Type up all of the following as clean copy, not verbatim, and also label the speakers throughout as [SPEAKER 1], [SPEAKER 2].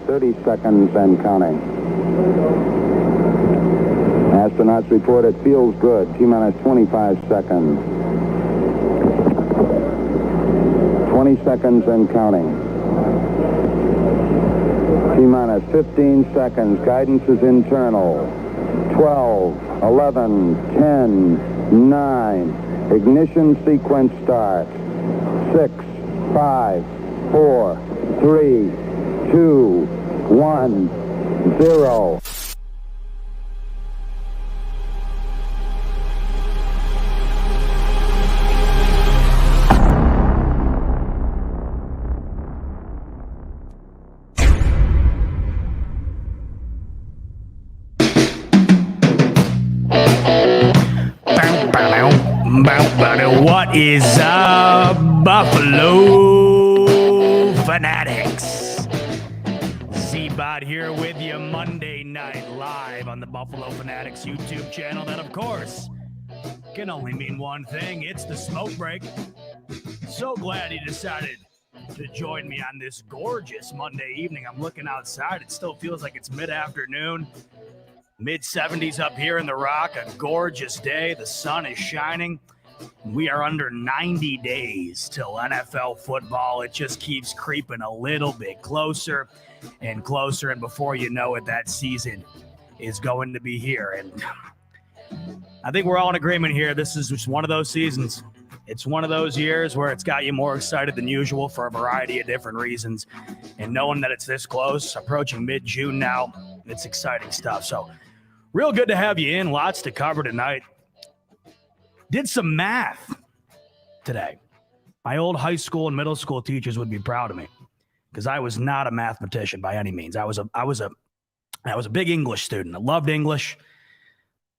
[SPEAKER 1] 30 seconds and counting. Astronauts report it feels good. T-minus 25 seconds. 20 seconds and counting. T-minus 15 seconds. Guidance is internal. 12, 11, 10, 9. Ignition sequence starts. 6, 5, 4, 3, 2, 1, 0.
[SPEAKER 2] What is up, Buffalo Fanatics? Z-Bot here with you Monday night live on the Buffalo Fanatics YouTube channel. That, of course, can only mean one thing. It's the smoke break. So glad you decided to join me on this gorgeous Monday evening. I'm looking outside. It still feels like it's mid-afternoon. Mid-70s up here in the Rock. A gorgeous day. The sun is shining. We are under 90 days till NFL football. It just keeps creeping a little bit closer and closer. And before you know it, that season is going to be here. And I think we're all in agreement here. This is just one of those seasons. It's one of those years where it's got you more excited than usual for a variety of different reasons. And knowing that it's this close, approaching mid-June now, it's exciting stuff. So real good to have you in. Lots to cover tonight. Did some math today. My old high school and middle school teachers would be proud of me because I was not a mathematician by any means. I was a big English student. I loved English.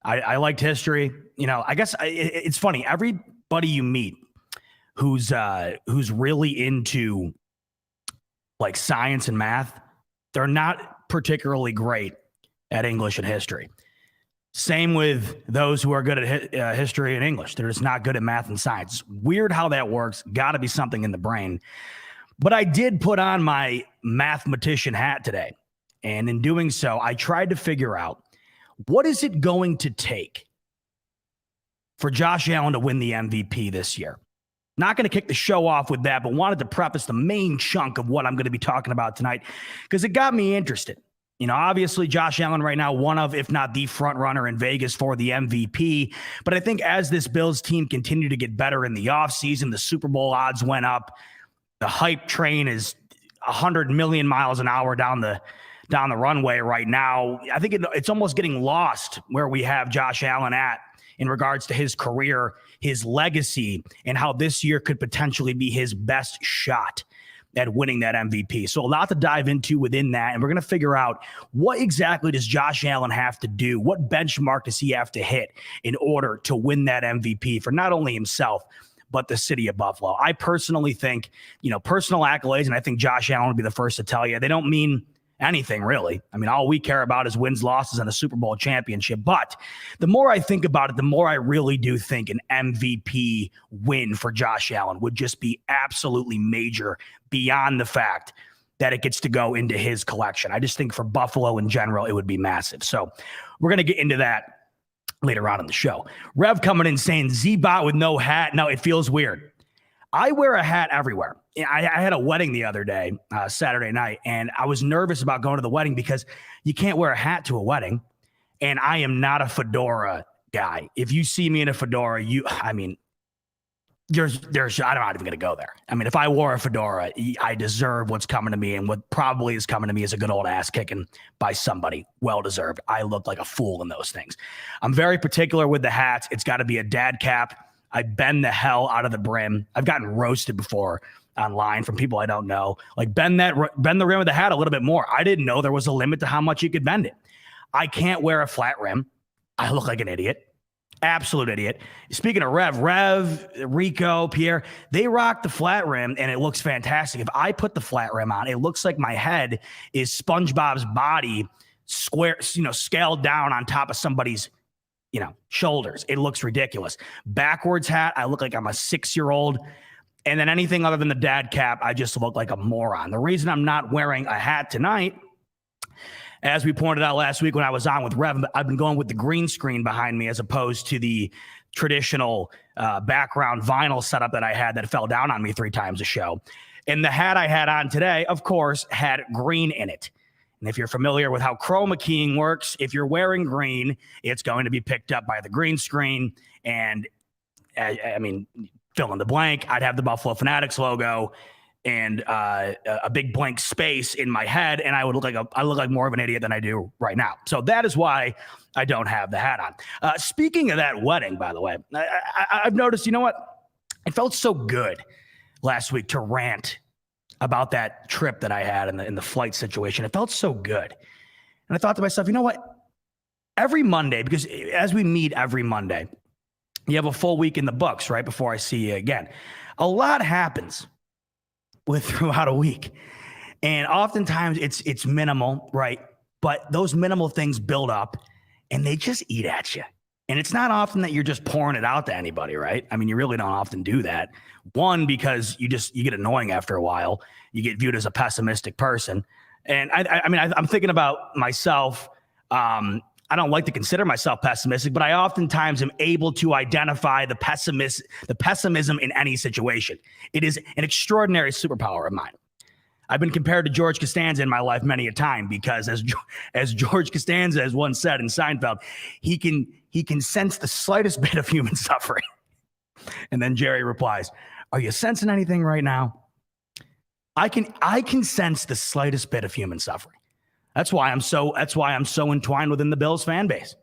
[SPEAKER 2] I liked history. You know, I guess it's funny. Everybody you meet who's really into like science and math, they're not particularly great at English and history. Same with those who are good at history and English. They're just not good at math and science. Weird how that works. Got to be something in the brain. But I did put on my mathematician hat today. And in doing so, I tried to figure out what is it going to take for Josh Allen to win the MVP this year. Not going to kick the show off with that, but wanted to preface the main chunk of what I'm going to be talking about tonight because it got me interested. You know, obviously, Josh Allen right now, one of, if not the front runner in Vegas for the MVP. But I think as this Bills team continued to get better in the offseason, the Super Bowl odds went up. The hype train is 100 million miles an hour down the runway right now. I think it's almost getting lost where we have Josh Allen at in regards to his career, his legacy, and how this year could potentially be his best shot at winning that MVP. So a lot to dive into within that. And we're going to figure out what exactly does Josh Allen have to do? What benchmark does he have to hit in order to win that MVP for not only himself, but the city of Buffalo? I personally think, you know, personal accolades, and I think Josh Allen would be the first to tell you, they don't mean anything really. I mean, all we care about is wins, losses, and a Super Bowl championship. But the more I think about it, the more I really do think an MVP win for Josh Allen would just be absolutely major beyond the fact that it gets to go into his collection. I just think for Buffalo in general, it would be massive. So we're going to get into that later on in the show. Rev coming in saying Z-Bot with no hat. No, it feels weird. I wear a hat everywhere. I had a wedding the other day, Saturday night, and I was nervous about going to the wedding because you can't wear a hat to a wedding, and I am not a fedora guy. If you see me in a fedora, I'm not even going to go there. I mean, if I wore a fedora, I deserve what's coming to me, and what probably is coming to me is a good old ass kicking by somebody. Well-deserved. I look like a fool in those things. I'm very particular with the hats. It's got to be a dad cap. I bend the hell out of the brim. I've gotten roasted before online from people I don't know. Like bend the rim of the hat a little bit more. I didn't know there was a limit to how much you could bend it. I can't wear a flat rim. I look like an idiot. Absolute idiot. Speaking of Rev, Rico, Poyer, they rock the flat rim and it looks fantastic. If I put the flat rim on, it looks like my head is SpongeBob's body square, scaled down on top of somebody's shoulders. It looks ridiculous. Backwards hat, I look like I'm a 6-year-old. And then anything other than the dad cap, I just look like a moron. The reason I'm not wearing a hat tonight As we pointed out last week when I was on with Rev, I've been going with the green screen behind me as opposed to the traditional background vinyl setup that I had that fell down on me 3 times a show. And the hat I had on today, of course, had green in it. And if you're familiar with how chroma keying works, if you're wearing green, it's going to be picked up by the green screen. And I mean, fill in the blank, I'd have the Buffalo Fanatics logo and a big blank space in my head, and I look like more of an idiot than I do right now. So that is why I don't have the hat on. Speaking of that wedding, by the way, I've noticed, you know what? It felt so good last week to rant about that trip that I had in the flight situation. It felt so good. And I thought to myself, you know what? Every Monday, because as we meet every Monday, you have a full week in the books, right? Before I see you again. A lot happens throughout a week. And oftentimes it's minimal, right? But those minimal things build up and they just eat at you. And it's not often that you're just pouring it out to anybody, right? I mean, you really don't often do that. One, because you get annoying after a while. You get viewed as a pessimistic person. And I'm thinking about myself. I don't like to consider myself pessimistic, but I oftentimes am able to identify the pessimism in any situation. It is an extraordinary superpower of mine. I've been compared to George Costanza in my life many a time because, as George Costanza has once said in Seinfeld, he can sense the slightest bit of human suffering. And then Jerry replies, "Are you sensing anything right now?" I can sense the slightest bit of human suffering. That's why I'm so entwined within the Bills fan base.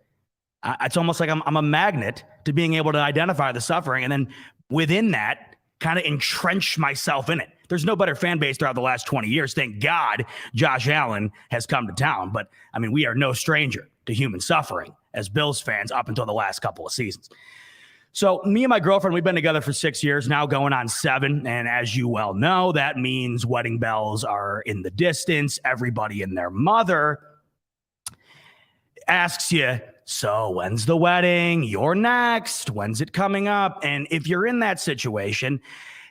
[SPEAKER 2] It's almost like I'm a magnet to being able to identify the suffering, and then within that, kind of entrench myself in it. There's no better fan base throughout the last 20 years. Thank God Josh Allen has come to town. But I mean, we are no stranger to human suffering as Bills fans up until the last couple of seasons. So me and my girlfriend, we've been together for 6 years now, going on 7. And as you well know, that means wedding bells are in the distance. Everybody and their mother asks you, so when's the wedding? You're next. When's it coming up? And if you're in that situation,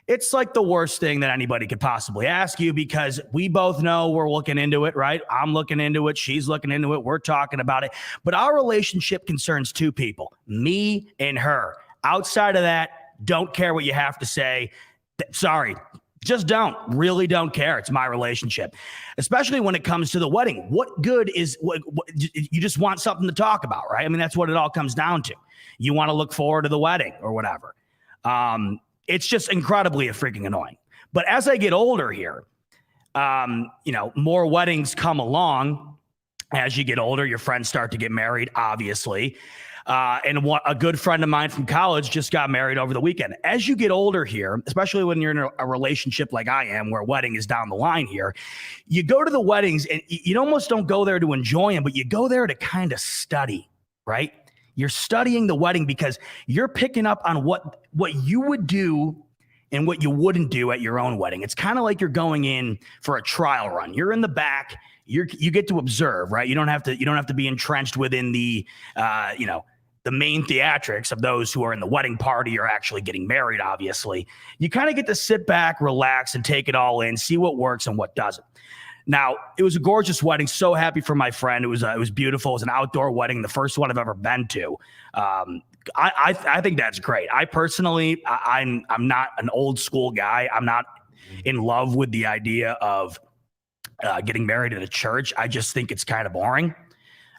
[SPEAKER 2] it's like the worst thing that anybody could possibly ask you, because we both know we're looking into it, right? I'm looking into it. She's looking into it. We're talking about it. But our relationship concerns 2 people, me and her. Outside of that, don't care what you have to say. Sorry, just really don't care. It's my relationship, especially when it comes to the wedding. What good is what you just want something to talk about, right? I mean, that's what it all comes down to. You want to look forward to the wedding or whatever. It's just incredibly freaking annoying. But as I get older here, more weddings come along. As you get older, your friends start to get married, obviously. And a good friend of mine from college just got married over the weekend. As you get older here, especially when you're in a relationship like I am, where wedding is down the line here, you go to the weddings and you almost don't go there to enjoy them, but you go there to kind of study, right? You're studying the wedding because you're picking up on what you would do and what you wouldn't do at your own wedding. It's kind of like you're going in for a trial run. You're in the back. You get to observe, right? You don't have to be entrenched within the the main theatrics of those who are in the wedding party or actually getting married. Obviously, you kind of get to sit back, relax, and take it all in, see what works and what doesn't. Now, it was a gorgeous wedding. So happy for my friend. It was beautiful. It was an outdoor wedding, the first one I've ever been to. I think that's great. I personally, I'm not an old school guy. I'm not in love with the idea of getting married in a church. I just think it's kind of boring.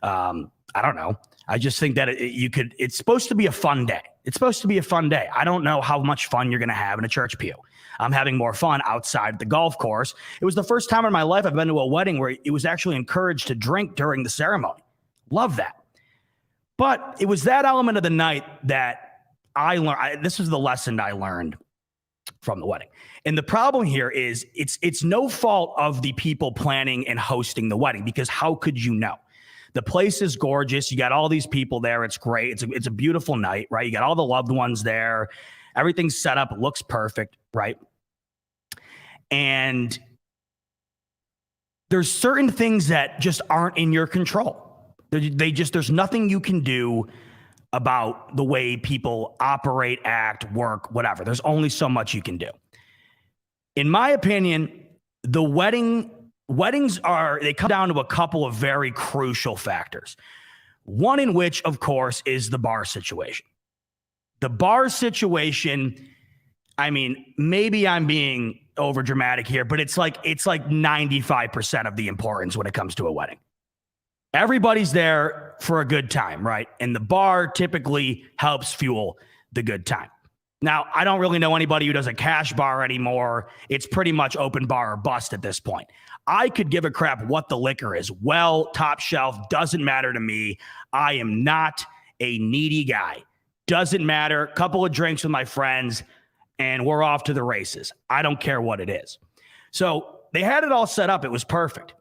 [SPEAKER 2] I don't know. I just think that it's supposed to be a fun day. It's supposed to be a fun day. I don't know how much fun you're going to have in a church pew. I'm having more fun outside the golf course. It was the first time in my life I've been to a wedding where it was actually encouraged to drink during the ceremony. Love that. But it was that element of the night that I learned. This was the lesson I learned from the wedding. And the problem here is it's no fault of the people planning and hosting the wedding, because how could you know? The place is gorgeous. You got all these people there. It's great. It's a beautiful night, right? You got all the loved ones there. Everything's set up. It looks perfect, right? And there's certain things that just aren't in your control. There's nothing you can do about the way people operate, act, work, whatever. There's only so much you can do. In my opinion, the wedding weddings they come down to a couple of very crucial factors. One in which, of course, is the bar situation. The bar situation, I mean, maybe I'm being over dramatic here, but it's like 95% of the importance when it comes to a wedding. Everybody's there for a good time, right? And the bar typically helps fuel the good time. Now, I don't really know anybody who does a cash bar anymore. It's pretty much open bar or bust at this point. I could give a crap what the liquor is. Well, top shelf, doesn't matter to me. I am not a needy guy. Doesn't matter. Couple of drinks with my friends, and we're off to the races. I don't care what it is. So they had it all set up. It was perfect.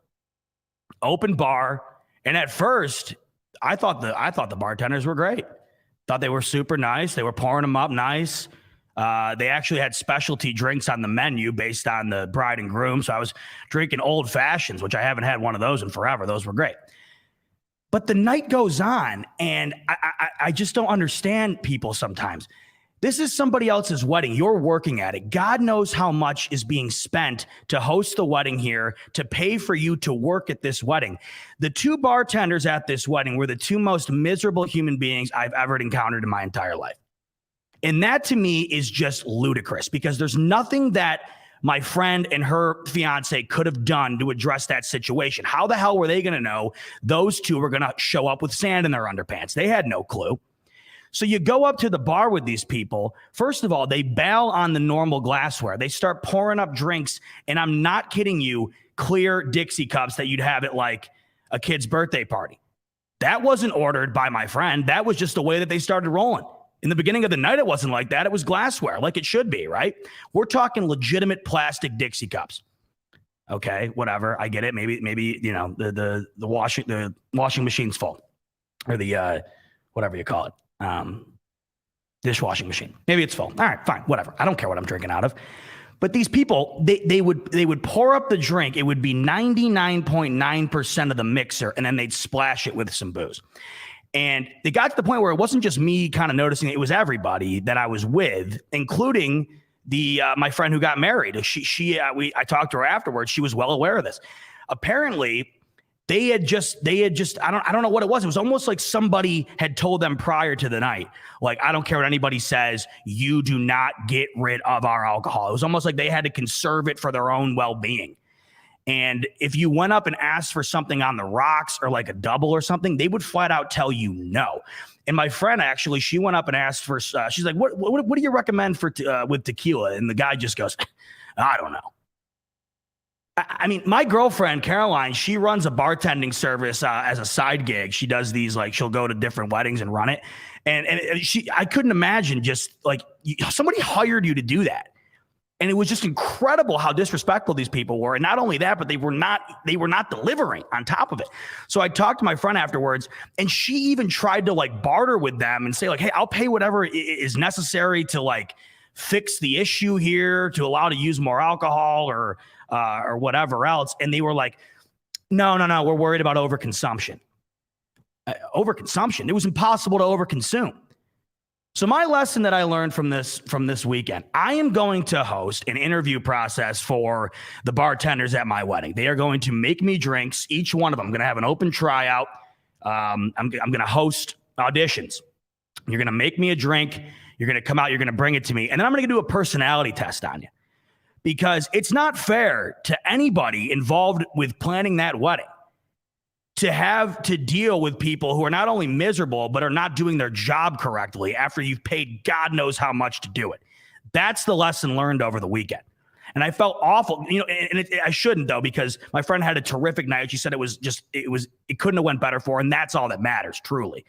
[SPEAKER 2] Open bar. And at first, I thought the bartenders were great. Thought they were super nice. They were pouring them up nice. They actually had specialty drinks on the menu based on the bride and groom. So I was drinking old fashions, which I haven't had one of those in forever. Those were great. But the night goes on, and I just don't understand people sometimes. This is somebody else's wedding. You're working at it. God knows how much is being spent to host the wedding here, to pay for you to work at this wedding. The two bartenders at this wedding were the two most miserable human beings I've ever encountered in my entire life. And that to me is just ludicrous, because there's nothing that my friend and her fiance could have done to address that situation. How the hell were they going to know those two were going to show up with sand in their underpants? They had no clue. So you go up to the bar with these people. First of all, they bail on the normal glassware. They start pouring up drinks, and I'm not kidding you, clear Dixie cups that you'd have at like a kid's birthday party. That wasn't ordered by my friend. That was just the way that they started rolling. In the beginning of the night, it wasn't like that. It was glassware, like it should be, right? We're talking legitimate plastic Dixie cups. Okay, whatever. I get it. Maybe you know the washing machine's full, or the whatever you call it. Dishwashing machine. Maybe it's full. All right, fine, whatever. I don't care what I'm drinking out of. But these people, they would pour up the drink. It would be 99.9% of the mixer, and then they'd splash it with some booze. And they got to the point where it wasn't just me kind of noticing it was everybody that I was with, including my friend who got married. I talked to her afterwards. She was well aware of this. Apparently, They had just, I don't know what it was. It was almost like somebody had told them prior to the night, like, I don't care what anybody says, you do not get rid of our alcohol. It was almost like they had to conserve it for their own well-being. And if you went up and asked for something on the rocks or like a double or something, they would flat out tell you no. And my friend, actually, she went up and asked for, she's like, what do you recommend for with tequila? And the guy just goes, I don't know. I mean, my girlfriend, Caroline, she runs a bartending service as a side gig. She does these, like, she'll go to different weddings and run it. And I couldn't imagine just like somebody hired you to do that. And it was just incredible how disrespectful these people were. And not only that, but they were not delivering on top of it. So I talked to my friend afterwards, and she even tried to like barter with them and say like, hey, I'll pay whatever is necessary to like fix the issue here, to allow to use more alcohol or whatever else. And they were like, no, we're worried about overconsumption. Overconsumption. It was impossible to overconsume. So my lesson that I learned from this weekend, I am going to host an interview process for the bartenders at my wedding. They are going to make me drinks, each one of them. I'm going to have an open tryout. I'm going to host auditions. You're going to make me a drink. You're going to come out. You're going to bring it to me. And then I'm going to do a personality test on you, because it's not fair to anybody involved with planning that wedding to have to deal with people who are not only miserable, but are not doing their job correctly after you've paid God knows how much to do it. That's the lesson learned over the weekend. And I felt awful, and I shouldn't though, because my friend had a terrific night. She said it couldn't have went better for her, and that's all that matters, truly.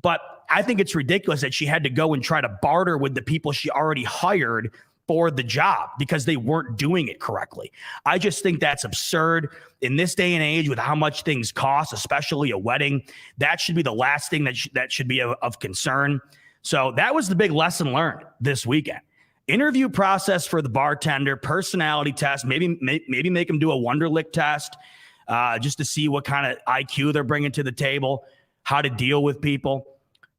[SPEAKER 2] But I think it's ridiculous that she had to go and try to barter with the people she already hired for the job because they weren't doing it correctly. I just think that's absurd in this day and age with how much things cost, especially a wedding. That should be the last thing that should be of concern. So that was the big lesson learned this weekend. Interview process for the bartender, personality test, maybe make them do a Wonderlic test just to see what kind of IQ they're bringing to the table, how to deal with people.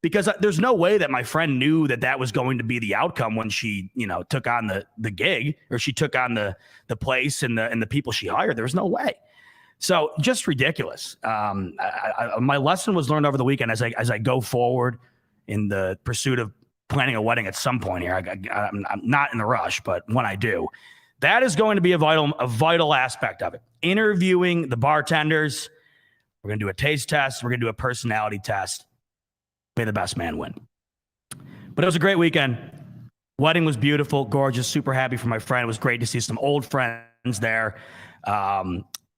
[SPEAKER 2] Because there's no way that my friend knew that was going to be the outcome when she, took on the gig, or she took on the place and the people she hired. There was no way. So just ridiculous. My lesson was learned over the weekend as I go forward in the pursuit of planning a wedding at some point here. I'm not in a rush, but when I do, that is going to be a vital aspect of it. Interviewing the bartenders. We're going to do a taste test. We're going to do a personality test. May the best man win. But it was a great weekend. Wedding was beautiful, gorgeous, super happy for my friend. It was great to see some old friends there.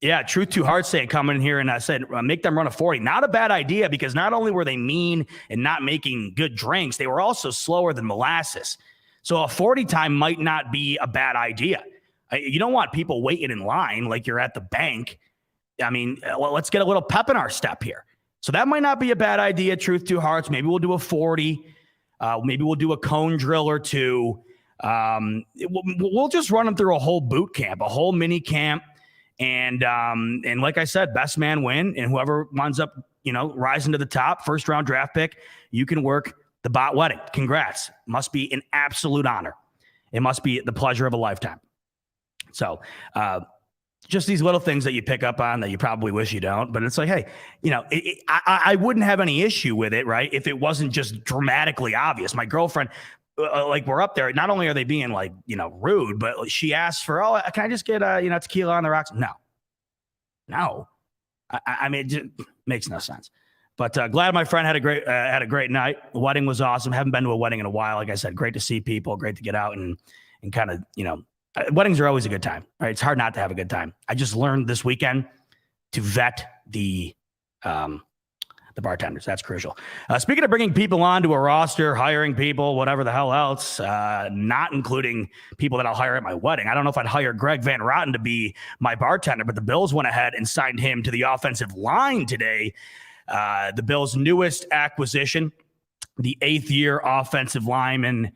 [SPEAKER 2] Yeah, Truth to Heart saying coming in here and I said, make them run a 40. Not a bad idea because not only were they mean and not making good drinks, they were also slower than molasses. So a 40 time might not be a bad idea. You don't want people waiting in line like you're at the bank. I mean, let's get a little pep in our step here. So that might not be a bad idea, Truth to Hearts. Maybe we'll do a 40. Maybe we'll do a cone drill or two. We'll just run them through a whole boot camp, a whole mini camp. And like I said, best man win. And whoever winds up, rising to the top, first round draft pick, you can work the bot wedding. Congrats. Must be an absolute honor. It must be the pleasure of a lifetime. So, just these little things that you pick up on that you probably wish you don't, but it's like, hey, I wouldn't have any issue with it, right? If it wasn't just dramatically obvious. My girlfriend, we're up there. Not only are they being rude, but she asks for, can I just get tequila on the rocks? No. I mean, it just makes no sense. But glad my friend had a great night. The wedding was awesome. Haven't been to a wedding in a while. Like I said, great to see people. Great to get out and kind of weddings are always a good time. Right? It's hard not to have a good time. I just learned this weekend to vet the bartenders. That's crucial. Speaking of bringing people onto a roster, hiring people, whatever the hell else, not including people that I'll hire at my wedding. I don't know if I'd hire Greg Van Roten to be my bartender, but the Bills went ahead and signed him to the offensive line today. The Bills' newest acquisition, the 8th-year offensive lineman,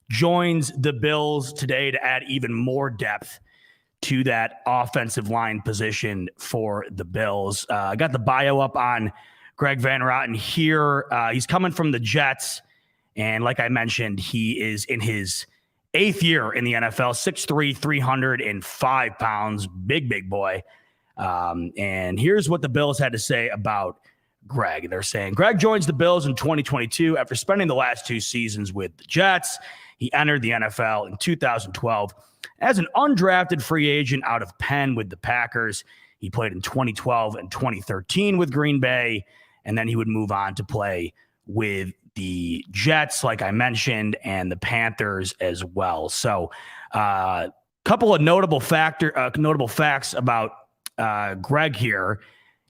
[SPEAKER 2] joins the Bills today to add even more depth to that offensive line position for the Bills. I got the bio up on Greg Van Roten here. He's coming from the Jets, and like I mentioned, he is in his 8th year in the NFL, 6'3", 305 pounds, big boy. And here's what the Bills had to say about Greg. They're saying, Greg joins the Bills in 2022 after spending the last 2 seasons with the Jets. He entered the NFL in 2012 as an undrafted free agent out of Penn with the Packers. He played in 2012 and 2013 with Green Bay, and then he would move on to play with the Jets, like I mentioned, and the Panthers as well. So a couple of notable facts about Greg here.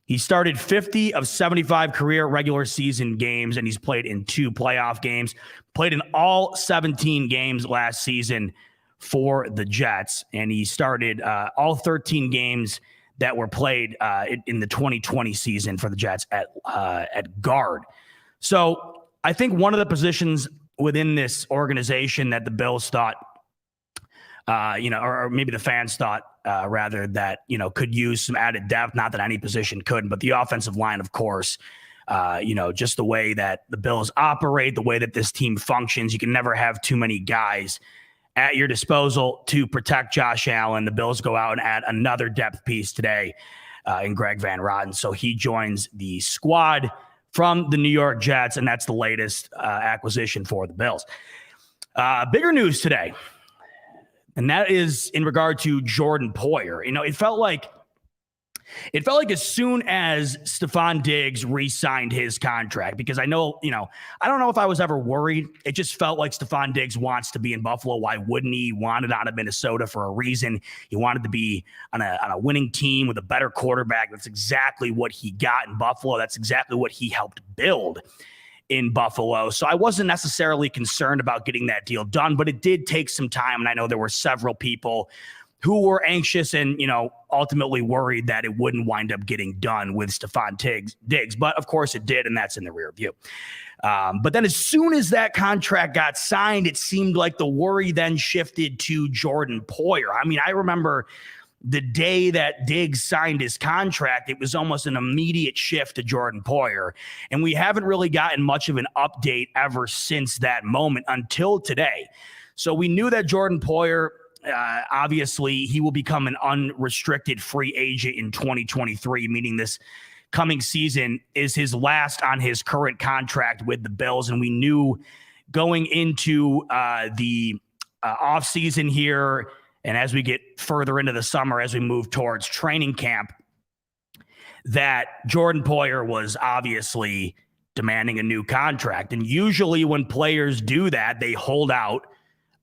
[SPEAKER 2] He started 50 of 75 career regular season games, and he's played in 2 playoff games, played in all 17 games last season for the Jets, and he started all 13 games that were played in the 2020 season for the Jets at guard. So I think one of the positions within this organization that the Bills thought, or maybe the fans thought, rather, that, could use some added depth. Not that any position couldn't, but the offensive line, of course, just the way that the Bills operate, the way that this team functions, you can never have too many guys at your disposal to protect Josh Allen. The Bills go out and add another depth piece today in Greg Van Roten. So he joins the squad from the New York Jets, and that's the latest acquisition for the Bills. Bigger news today, and that is in regard to Jordan Poyer. It felt like as soon as Stephon Diggs re-signed his contract, because I know, I don't know if I was ever worried. It just felt like Stephon Diggs wants to be in Buffalo. Why wouldn't he? He wanted out of Minnesota for a reason. He wanted to be on a winning team with a better quarterback. That's exactly what he got in Buffalo. That's exactly what he helped build in Buffalo. So I wasn't necessarily concerned about getting that deal done, but it did take some time. And I know there were several people who were anxious and, ultimately worried that it wouldn't wind up getting done with Stephon Diggs. But of course it did, and that's in the rear view. But then as soon as that contract got signed, it seemed like the worry then shifted to Jordan Poyer. I mean, I remember the day that Diggs signed his contract, it was almost an immediate shift to Jordan Poyer. And we haven't really gotten much of an update ever since that moment until today. So we knew that Jordan Poyer Obviously, he will become an unrestricted free agent in 2023, meaning this coming season is his last on his current contract with the Bills. And we knew going into the offseason here, and as we get further into the summer, as we move towards training camp, that Jordan Poyer was obviously demanding a new contract. And usually when players do that, they hold out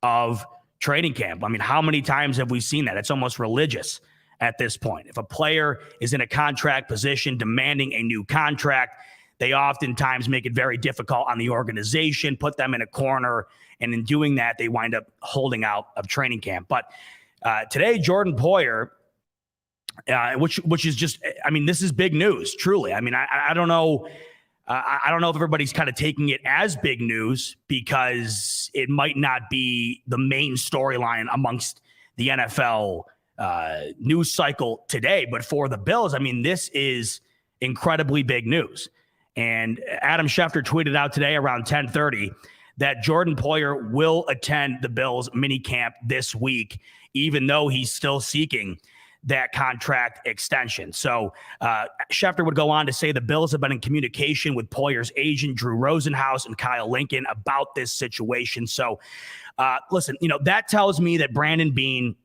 [SPEAKER 2] of training camp. I mean, how many times have we seen that? It's almost religious at this point. If a player is in a contract position demanding a new contract, they oftentimes make it very difficult on the organization, put them in a corner, and in doing that, they wind up holding out of training camp. But today, Jordan Poyer, which is just, I mean, this is big news, truly. I mean, I don't know. I don't know if everybody's kind of taking it as big news because it might not be the main storyline amongst the NFL news cycle today. But for the Bills, I mean, this is incredibly big news. And Adam Schefter tweeted out today around 10:30 that Jordan Poyer will attend the Bills minicamp this week, even though he's still seeking that contract extension. So Schefter would go on to say the Bills have been in communication with Poyer's agent, Drew Rosenhaus, and Kyle Lincoln about this situation. So listen, that tells me that Brandon Beane,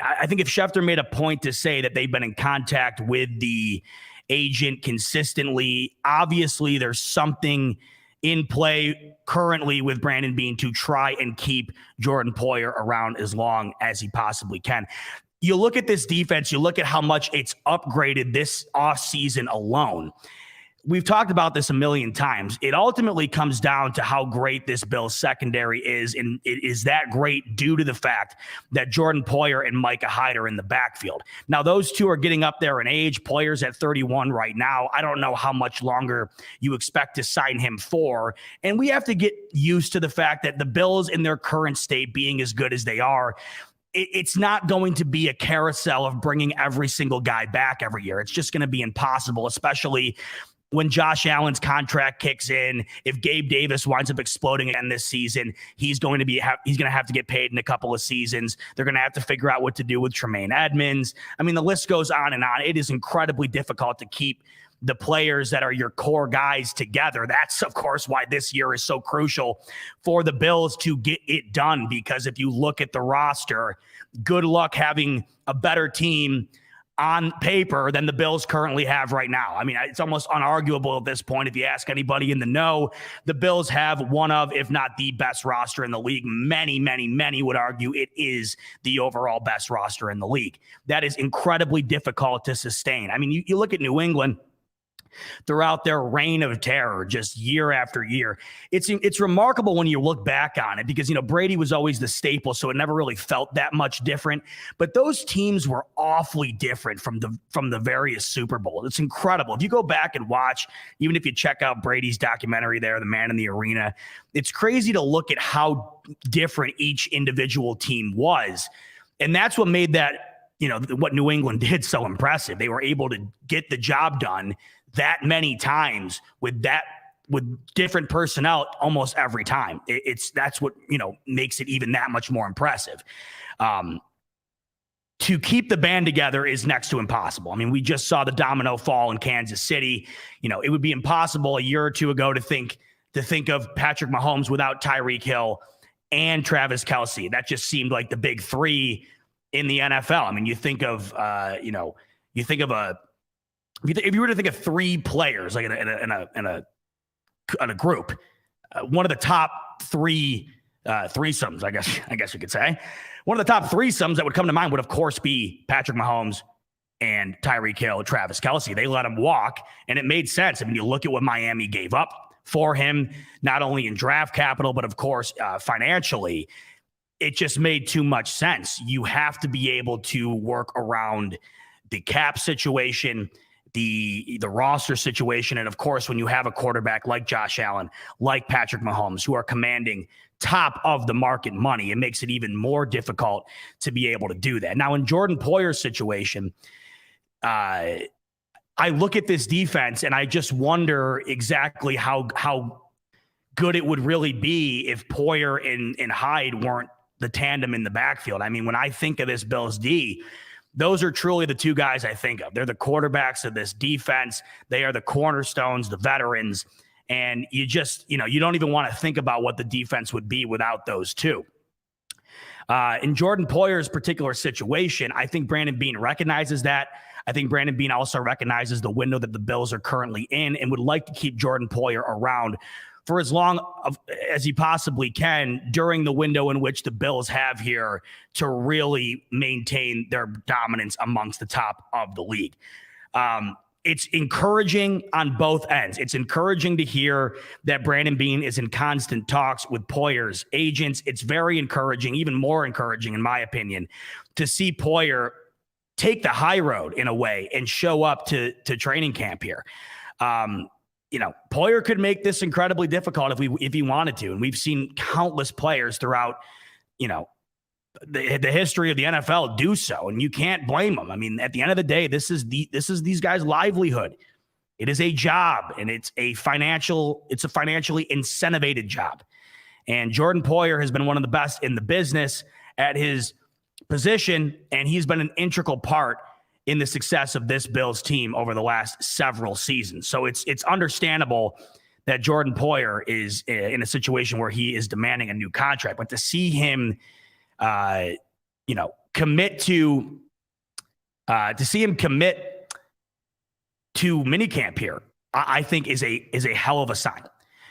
[SPEAKER 2] I think if Schefter made a point to say that they've been in contact with the agent consistently, obviously there's something in play currently with Brandon Beane to try and keep Jordan Poyer around as long as he possibly can. You look at this defense, you look at how much it's upgraded this offseason alone. We've talked about this a million times. It ultimately comes down to how great this Bills secondary is, and it is that great due to the fact that Jordan Poyer and Micah Hyde are in the backfield. Now, those two are getting up there in age. Poyer's at 31 right now. I don't know how much longer you expect to sign him for, and we have to get used to the fact that the Bills in their current state, being as good as they are, it's not going to be a carousel of bringing every single guy back every year. It's just going to be impossible, especially when Josh Allen's contract kicks in. If Gabe Davis winds up exploding again this season, he's going to have to get paid in a couple of seasons. They're going to have to figure out what to do with Tremaine Edmonds. I mean, the list goes on and on. It is incredibly difficult to keep the players that are your core guys together. That's, of course, why this year is so crucial for the Bills to get it done, because if you look at the roster, good luck having a better team on paper than the Bills currently have right now. I mean, it's almost unarguable at this point. If you ask anybody in the know, the Bills have one of, if not the best roster in the league. Many would argue it is the overall best roster in the league. That is incredibly difficult to sustain. I mean, you look at New England throughout their reign of terror, just year after year. It's remarkable when you look back on it, because, Brady was always the staple, so it never really felt that much different. But those teams were awfully different from the various Super Bowls. It's incredible. If you go back and watch, even if you check out Brady's documentary there, The Man in the Arena, it's crazy to look at how different each individual team was. And that's what made that, what New England did so impressive. They were able to get the job done that many times with different personnel almost every time. That's what, makes it even that much more impressive. To keep the band together is next to impossible. I mean, we just saw the domino fall in Kansas City. It would be impossible a year or two ago to think of Patrick Mahomes without Tyreek Hill and Travis Kelce. That just seemed like the big three in the NFL. I mean, if you were to think of three players, like in a group, one of the top three threesomes, I guess you could say, one of the top threesomes that would come to mind would, of course, be Patrick Mahomes and Tyreek Hill, Travis Kelce. They let him walk, and it made sense. I mean, you look at what Miami gave up for him, not only in draft capital, but of course, financially. It just made too much sense. You have to be able to work around the cap situation, the roster situation. And of course, when you have a quarterback like Josh Allen, like Patrick Mahomes, who are commanding top of the market money, it makes it even more difficult to be able to do that. Now, in Jordan Poyer's situation, I look at this defense and I just wonder exactly how good it would really be if Poyer and Hyde weren't the tandem in the backfield. I mean, when I think of this Bills D, those are truly the two guys I think of. They're the quarterbacks of this defense. They are the cornerstones, the veterans. And you just, you don't even want to think about what the defense would be without those two. In Jordan Poyer's particular situation, I think Brandon Beane recognizes that. I think Brandon Beane also recognizes the window that the Bills are currently in and would like to keep Jordan Poyer around for as long as he possibly can during the window in which the Bills have here to really maintain their dominance amongst the top of the league. It's encouraging on both ends. It's encouraging to hear that Brandon Beane is in constant talks with Poyer's agents. It's very encouraging, even more encouraging, in my opinion, to see Poyer take the high road in a way and show up to training camp here. Poyer could make this incredibly difficult if he wanted to. And we've seen countless players throughout, the history of the NFL do so, and you can't blame them. I mean, at the end of the day, this is these guys' livelihood. It is a job, and it's a financially incentivized job. And Jordan Poyer has been one of the best in the business at his position, and he's been an integral part in the success of this Bills team over the last several seasons. So it's understandable that Jordan Poyer is in a situation where he is demanding a new contract, but to see him commit to minicamp here, I think is a hell of a sign.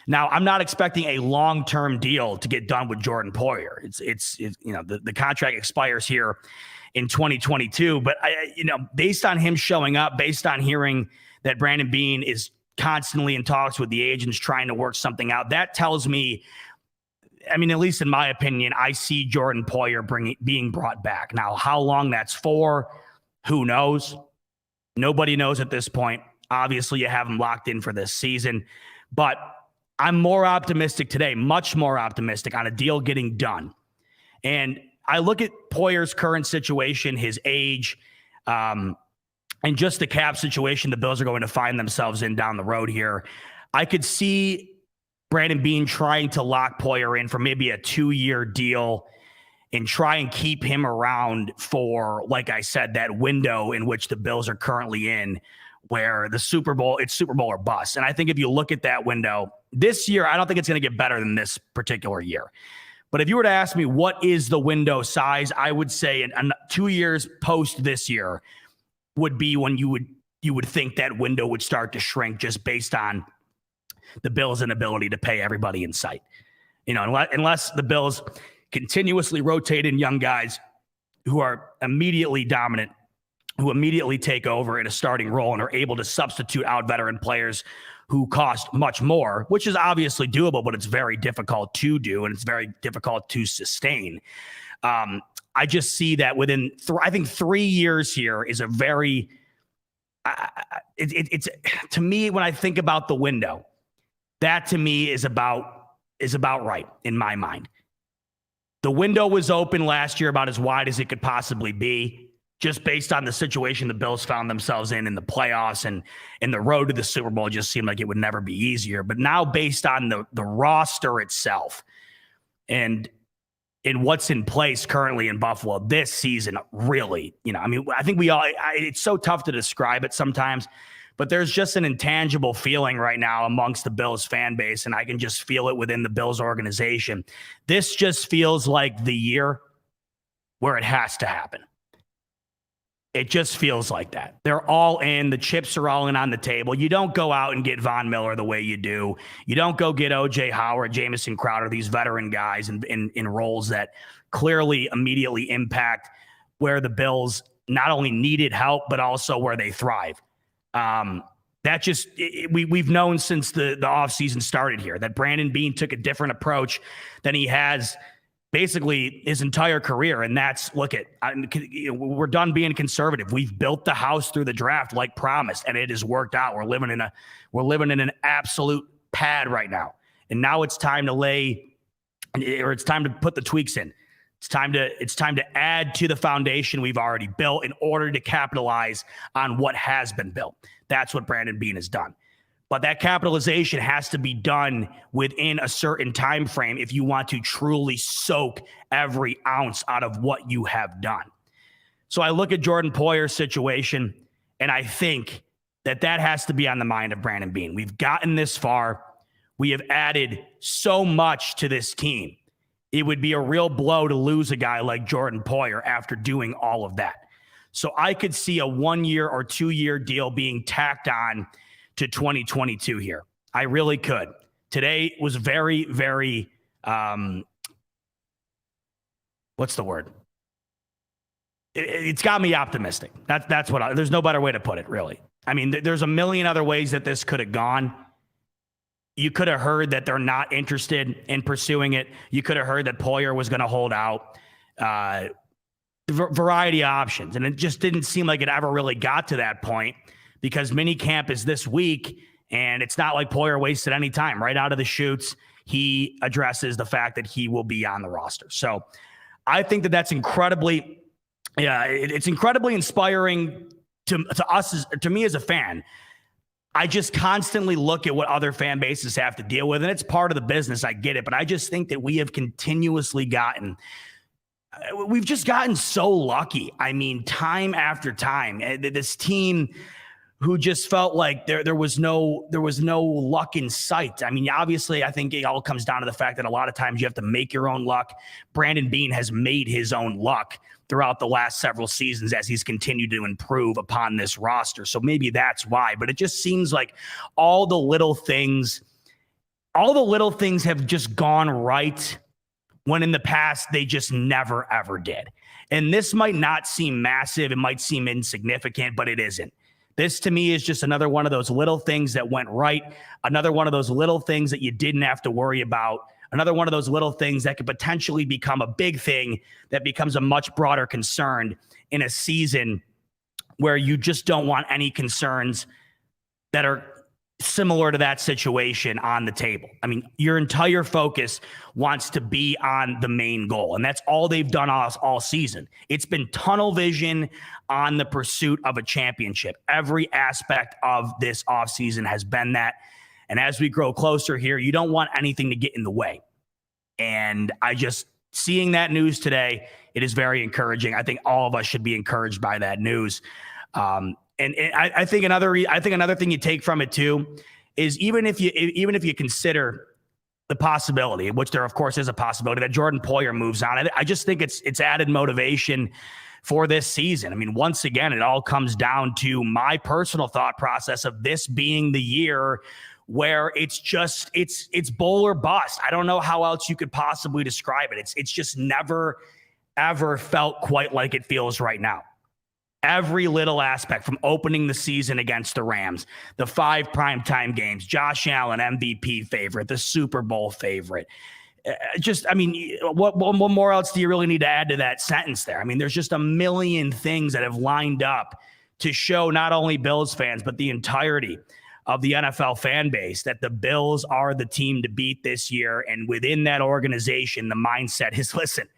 [SPEAKER 2] Now, I'm not expecting a long-term deal to get done with Jordan Poyer. It's the contract expires here in 2022, but based on him showing up, based on hearing that Brandon Beane is constantly in talks with the agents trying to work something out, that tells me, at least in my opinion, I see Jordan Poyer being brought back. Now, how long that's for, who knows? Nobody knows at this point. Obviously, you have him locked in for this season. But I'm more optimistic today, much more optimistic on a deal getting done. And I look at Poyer's current situation, his age, and just the cap situation the Bills are going to find themselves in down the road here. I could see Brandon Beane trying to lock Poyer in for maybe a 2-year deal and try and keep him around for, like I said, that window in which the Bills are currently in, where it's Super Bowl or bust. And I think if you look at that window this year, I don't think it's going to get better than this particular year. But if you were to ask me what is the window size, I would say in 2 years post this year would be when you would think that window would start to shrink just based on the Bills' inability to pay everybody in sight. Unless the Bills continuously rotate in young guys who are immediately dominant, who immediately take over in a starting role and are able to substitute out veteran players who cost much more, which is obviously doable, but it's very difficult to do and it's very difficult to sustain. I just see that within, I think 3 years here is a very, it's to me, when I think about the window, that to me is about right in my mind. The window was open last year about as wide as it could possibly be, just based on the situation the Bills found themselves in the playoffs, and the road to the Super Bowl just seemed like it would never be easier. But now, based on the roster itself and what's in place currently in Buffalo this season, really, I think we all, it's so tough to describe it sometimes, but there's just an intangible feeling right now amongst the Bills fan base, and I can just feel it within the Bills organization. This just feels like the year where it has to happen. It just feels like that. They're all in. The chips are all in on the table. You don't go out and get Von Miller the way you do. You don't go get O.J. Howard, Jamison Crowder, these veteran guys in roles that clearly immediately impact where the Bills not only needed help, but also where they thrive. We've known since the offseason started here that Brandon Beane took a different approach than he has basically his entire career. And that's, we're done being conservative. We've built the house through the draft like promised, and it has worked out. We're living in an absolute pad right now. And now it's time to it's time to put the tweaks in. It's time to add to the foundation we've already built in order to capitalize on what has been built. That's what Brandon Beane has done. But that capitalization has to be done within a certain time frame if you want to truly soak every ounce out of what you have done. So I look at Jordan Poyer's situation, and I think that has to be on the mind of Brandon Beane. We've gotten this far. We have added so much to this team. It would be a real blow to lose a guy like Jordan Poyer after doing all of that. So I could see a 1 year or 2 year deal being tacked on to 2022 here. I really could. Today was very, very, what's the word? It's got me optimistic. That's what there's no better way to put it, really. I mean, there's a million other ways that this could have gone. You could have heard that they're not interested in pursuing it. You could have heard that Poyer was going to hold out. Variety of options. And it just didn't seem like it ever really got to that point because minicamp is this week, and it's not like Poyer wasted any time. Right out of the chutes, he addresses the fact that he will be on the roster. So I think that's incredibly, it's incredibly inspiring to us, to me as a fan. I just constantly look at what other fan bases have to deal with, and it's part of the business. I get it, but I just think that we have continuously we've just gotten so lucky. I mean, time after time, this team who just felt like there was no luck in sight. I mean, obviously, I think it all comes down to the fact that a lot of times you have to make your own luck. Brandon Beane has made his own luck throughout the last several seasons as he's continued to improve upon this roster. So maybe that's why, but it just seems like all the little things have just gone right when in the past they just never, ever did. And this might not seem massive. It might seem insignificant, but it isn't. This to me is just another one of those little things that went right. Another one of those little things that you didn't have to worry about. Another one of those little things that could potentially become a big thing that becomes a much broader concern in a season where you just don't want any concerns that are similar to that situation on the table. I mean, your entire focus wants to be on the main goal, and that's all they've done all season. It's been tunnel vision on the pursuit of a championship. Every aspect of this offseason has been that. And as we grow closer here, you don't want anything to get in the way. And seeing that news today, it is very encouraging. I think all of us should be encouraged by that news. And I think another thing you take from it too is even if you consider the possibility, which there of course is a possibility, that Jordan Poyer moves on, I just think it's added motivation for this season. I mean, once again, it all comes down to my personal thought process of this being the year where it's bowl or bust. I don't know how else you could possibly describe it. It's just never, ever felt quite like it feels right now. Every little aspect, from opening the season against the Rams, the 5 primetime games, Josh Allen, MVP favorite, the Super Bowl favorite. What more else do you really need to add to that sentence there? I mean, there's just a million things that have lined up to show not only Bills fans, but the entirety of the NFL fan base that the Bills are the team to beat this year. And within that organization, the mindset is, listen,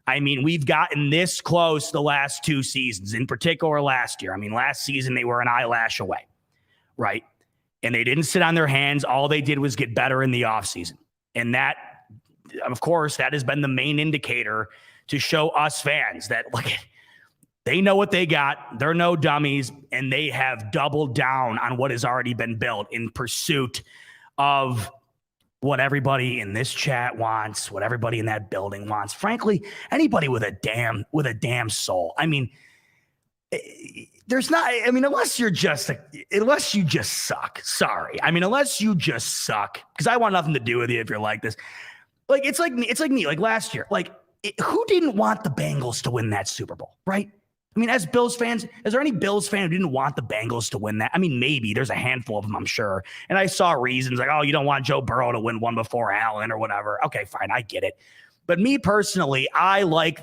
[SPEAKER 2] I mean, we've gotten this close the last 2 seasons, in particular last year. I mean, last season they were an eyelash away, right? And they didn't sit on their hands. All they did was get better in the offseason. And that, of course, that has been the main indicator to show us fans that, look, they know what they got. They're no dummies, and they have doubled down on what has already been built in pursuit of what everybody in this chat wants, what everybody in that building wants. Frankly, anybody with a damn soul. I mean, unless you just suck. Sorry. I mean, unless you just suck, because I want nothing to do with you if you're like this. Like, it's like me, like last year. Like, who didn't want the Bengals to win that Super Bowl, right? I mean, as Bills fans, is there any Bills fan who didn't want the Bengals to win that? I mean, maybe there's a handful of them, I'm sure. And I saw reasons like, oh, you don't want Joe Burrow to win one before Allen or whatever. Okay, fine, I get it. But me personally, I like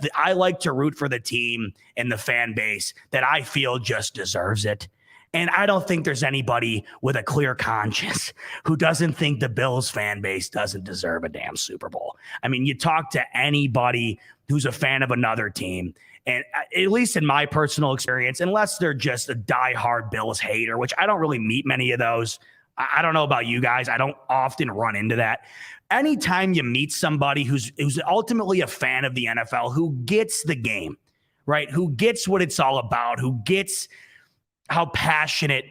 [SPEAKER 2] to root for the team and the fan base that I feel just deserves it. And I don't think there's anybody with a clear conscience who doesn't think the Bills fan base doesn't deserve a damn Super Bowl. I mean, you talk to anybody who's a fan of another team, and at least in my personal experience, unless they're just a diehard Bills hater, which I don't really meet many of those, I don't know about you guys. I don't often run into that. Anytime you meet somebody who's ultimately a fan of the NFL, who gets the game, right? Who gets what it's all about, who gets how passionate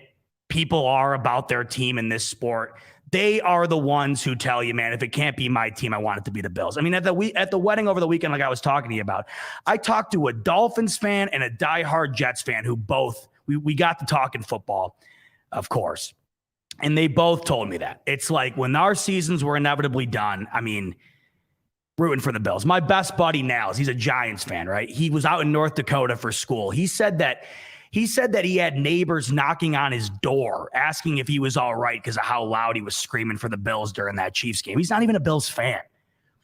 [SPEAKER 2] people are about their team in this sport, they are the ones who tell you, man, if it can't be my team, I want it to be the Bills. I mean, at the wedding over the weekend, like I was talking to you about, I talked to a Dolphins fan and a diehard Jets fan who both, we got to talking football, of course. And they both told me that. It's like when our seasons were inevitably done, I mean, rooting for the Bills. My best buddy, Nels, he's a Giants fan, right? He was out in North Dakota for school. He said that he had neighbors knocking on his door asking if he was all right because of how loud he was screaming for the Bills during that Chiefs game. He's not even a Bills fan.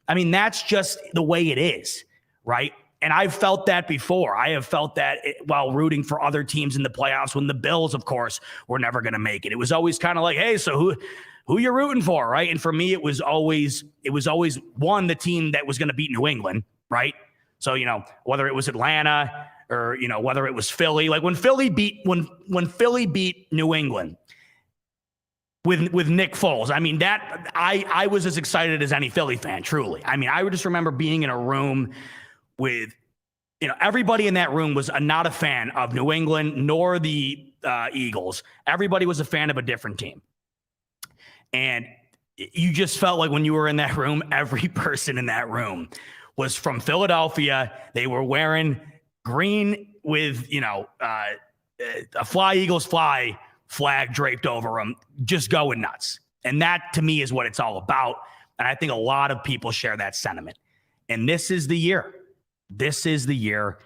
[SPEAKER 2] I mean, that's just the way it is, right? And I've felt that before. I have felt that while rooting for other teams in the playoffs when the Bills, of course, were never going to make it. It was always kind of like, hey, so who you're rooting for, right? And for me, it was always one, the team that was going to beat New England, right? So, you know, whether it was Atlanta or, you know, whether it was Philly, like when Philly beat New England with Nick Foles. I mean, that I was as excited as any Philly fan, truly. I mean, I would just remember being in a room with, you know, everybody in that room was not a fan of New England nor the Eagles. Everybody was a fan of a different team. And you just felt like when you were in that room, every person in that room was from Philadelphia. They were wearing green with, you know, a Fly Eagles Fly flag draped over them, just going nuts. And that, to me, is what it's all about. And I think a lot of people share that sentiment. And this is the year. This is the year.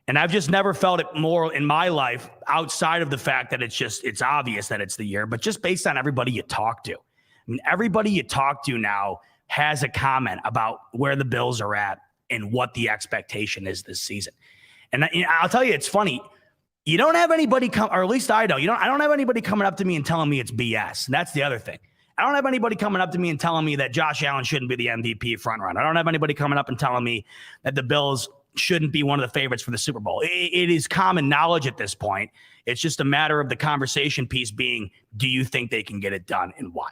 [SPEAKER 2] And I've just never felt it more in my life outside of the fact that it's obvious that it's the year, but just based on everybody you talk to. I mean, everybody you talk to now has a comment about where the Bills are at and what the expectation is this season. And I'll tell you, it's funny. You don't have anybody come, or at least I don't. I don't have anybody coming up to me and telling me it's BS. And that's the other thing. I don't have anybody coming up to me and telling me that Josh Allen shouldn't be the MVP frontrunner. I don't have anybody coming up and telling me that the Bills shouldn't be one of the favorites for the Super Bowl. It is common knowledge at this point. It's just a matter of the conversation piece being, do you think they can get it done and why?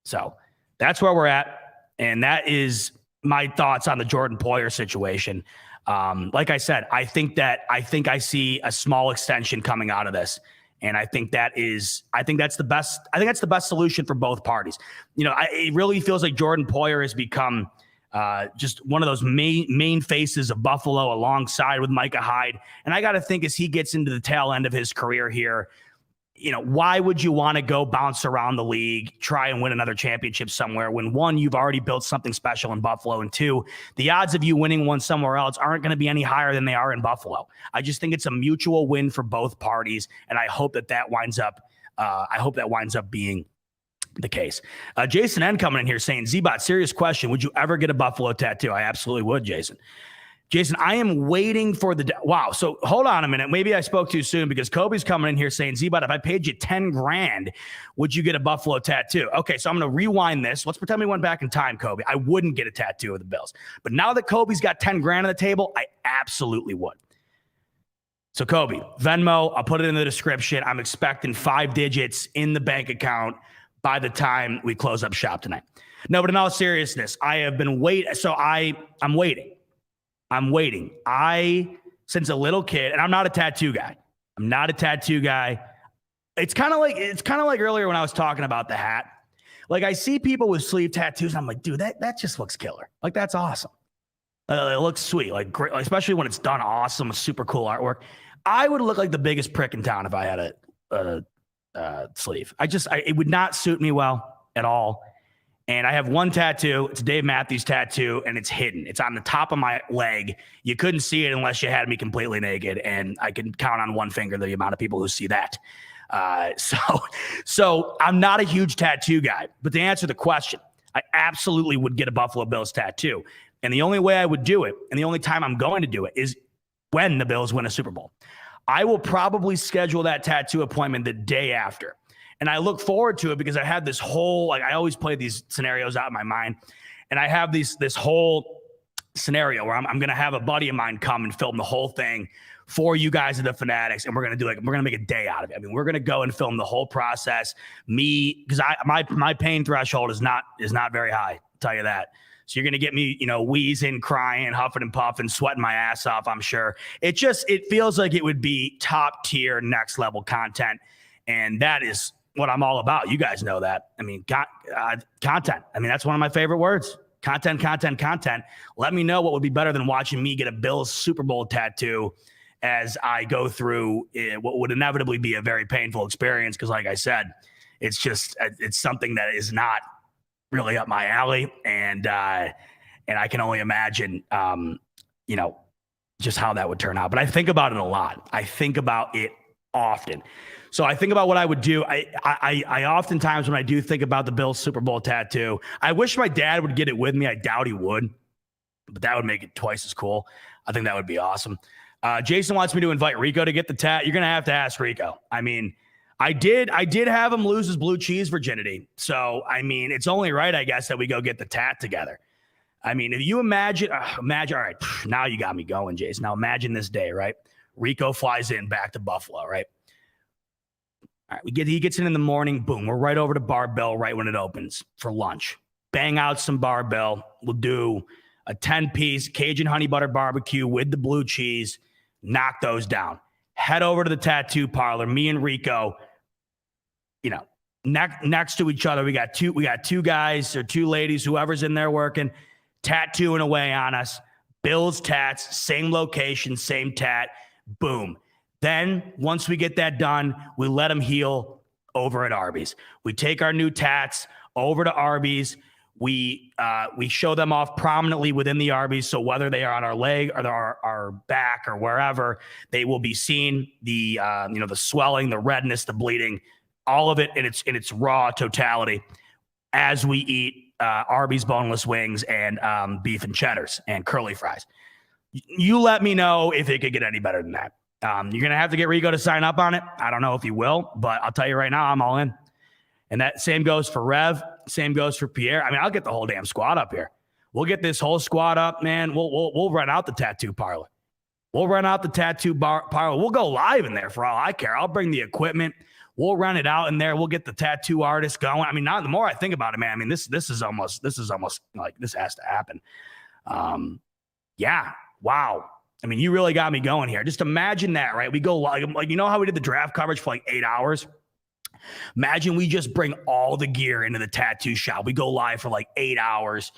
[SPEAKER 2] So that's where we're at. And that is my thoughts on the Jordan Poyer situation. Like I said, I think I see a small extension coming out of this. And I think that's the best solution for both parties. You know, it really feels like Jordan Poyer has become just one of those main faces of Buffalo alongside with Micah Hyde. And I got to think as he gets into the tail end of his career here, you know, why would you want to go bounce around the league, try and win another championship somewhere when, one, you've already built something special in Buffalo, and two, the odds of you winning one somewhere else aren't going to be any higher than they are in Buffalo. I just think it's a mutual win for both parties, and I hope that winds up being the case. Jason N coming in here saying, Z-Bot, serious question. Would you ever get a Buffalo tattoo? I absolutely would, Jason. Jason, I am waiting for wow. So hold on a minute. Maybe I spoke too soon because Kobe's coming in here saying, Z-Bot, if I paid you 10 grand, would you get a Buffalo tattoo? Okay. So I'm going to rewind this. Let's pretend we went back in time, Kobe. I wouldn't get a tattoo of the Bills, but now that Kobe's got 10 grand on the table, I absolutely would. So Kobe, Venmo, I'll put it in the description. I'm expecting 5 digits in the bank account by the time we close up shop tonight. No, but in all seriousness, I have been waiting. So I'm waiting. Since a little kid, and I'm not a tattoo guy. It's kind of like earlier when I was talking about the hat. Like I see people with sleeve tattoos. And I'm like, dude, that just looks killer. Like that's awesome. It looks sweet. Like great, especially when it's done awesome with super cool artwork. I would look like the biggest prick in town if I had a sleeve. It would not suit me well at all. And I have one tattoo. It's a Dave Matthews tattoo, and it's hidden. It's on the top of my leg. You couldn't see it unless you had me completely naked, and I can count on one finger the amount of people who see that. So I'm not a huge tattoo guy. But to answer the question, I absolutely would get a Buffalo Bills tattoo. And the only way I would do it, and the only time I'm going to do it, is when the Bills win a Super Bowl. I will probably schedule that tattoo appointment the day after. And I look forward to it because I had this whole, like I always play these scenarios out in my mind. And I have this whole scenario where I'm going to have a buddy of mine come and film the whole thing for you guys at the Fanatics, and we're going to make a day out of it. I mean, we're going to go and film the whole process. Because my pain threshold is not very high, I'll tell you that. So you're going to get me, wheezing, crying, huffing and puffing, sweating my ass off, I'm sure. It feels like it would be top tier, next level content. And that is what I'm all about. You guys know that. I mean, content. I mean, that's one of my favorite words. Content. Let me know what would be better than watching me get a Bills Super Bowl tattoo as I go through what would inevitably be a very painful experience. Because like I said, it's something that is not really up my alley. And I can only imagine, just how that would turn out. But I think about it a lot. I think about it often. So I think about what I would do. I oftentimes, when I do think about the Bills Super Bowl tattoo, I wish my dad would get it with me. I doubt he would, but that would make it twice as cool. I think that would be awesome. Jason wants me to invite Rico to get the tat. You're going to have to ask Rico. I mean, I did have him lose his blue cheese virginity. So, I mean, it's only right, I guess, that we go get the tat together. I mean, if you imagine, all right, now you got me going, Jason. Now imagine this day, right? Rico flies in back to Buffalo, right? All right, he gets in the morning. Boom, we're right over to Barbell right when it opens for lunch. Bang out some Barbell. We'll do a 10-piece Cajun honey butter barbecue with the blue cheese. Knock those down. Head over to the tattoo parlor. Me and Rico, next to each other. We got two guys or two ladies, whoever's in there working, tattooing away on us. Bill's tats, same location, same tat. Boom. Then once we get that done, we let them heal over at Arby's. We take our new tats over to Arby's. We show them off prominently within the Arby's. So whether they are on our leg or our back or wherever, they will be seen. The swelling, the redness, the bleeding, all of it in its raw totality as we eat Arby's boneless wings and beef and cheddars and curly fries. You let me know if it could get any better than that. You're going to have to get Rico to sign up on it. I don't know if he will, but I'll tell you right now, I'm all in. And that same goes for Rev. Same goes for Poyer. I mean, I'll get the whole damn squad up here. We'll get this whole squad up, man. We'll run out the tattoo parlor. We'll run out the tattoo parlor. We'll go live in there for all I care. I'll bring the equipment. We'll run it out in there. We'll get the tattoo artist going. I mean, the more I think about it, man, I mean, this is almost like this has to happen. Yeah. Wow. I mean, you really got me going here. Just imagine that, right? We go like how we did the draft coverage for like 8 hours? Imagine we just bring all the gear into the tattoo shop. We go live for like 8 hours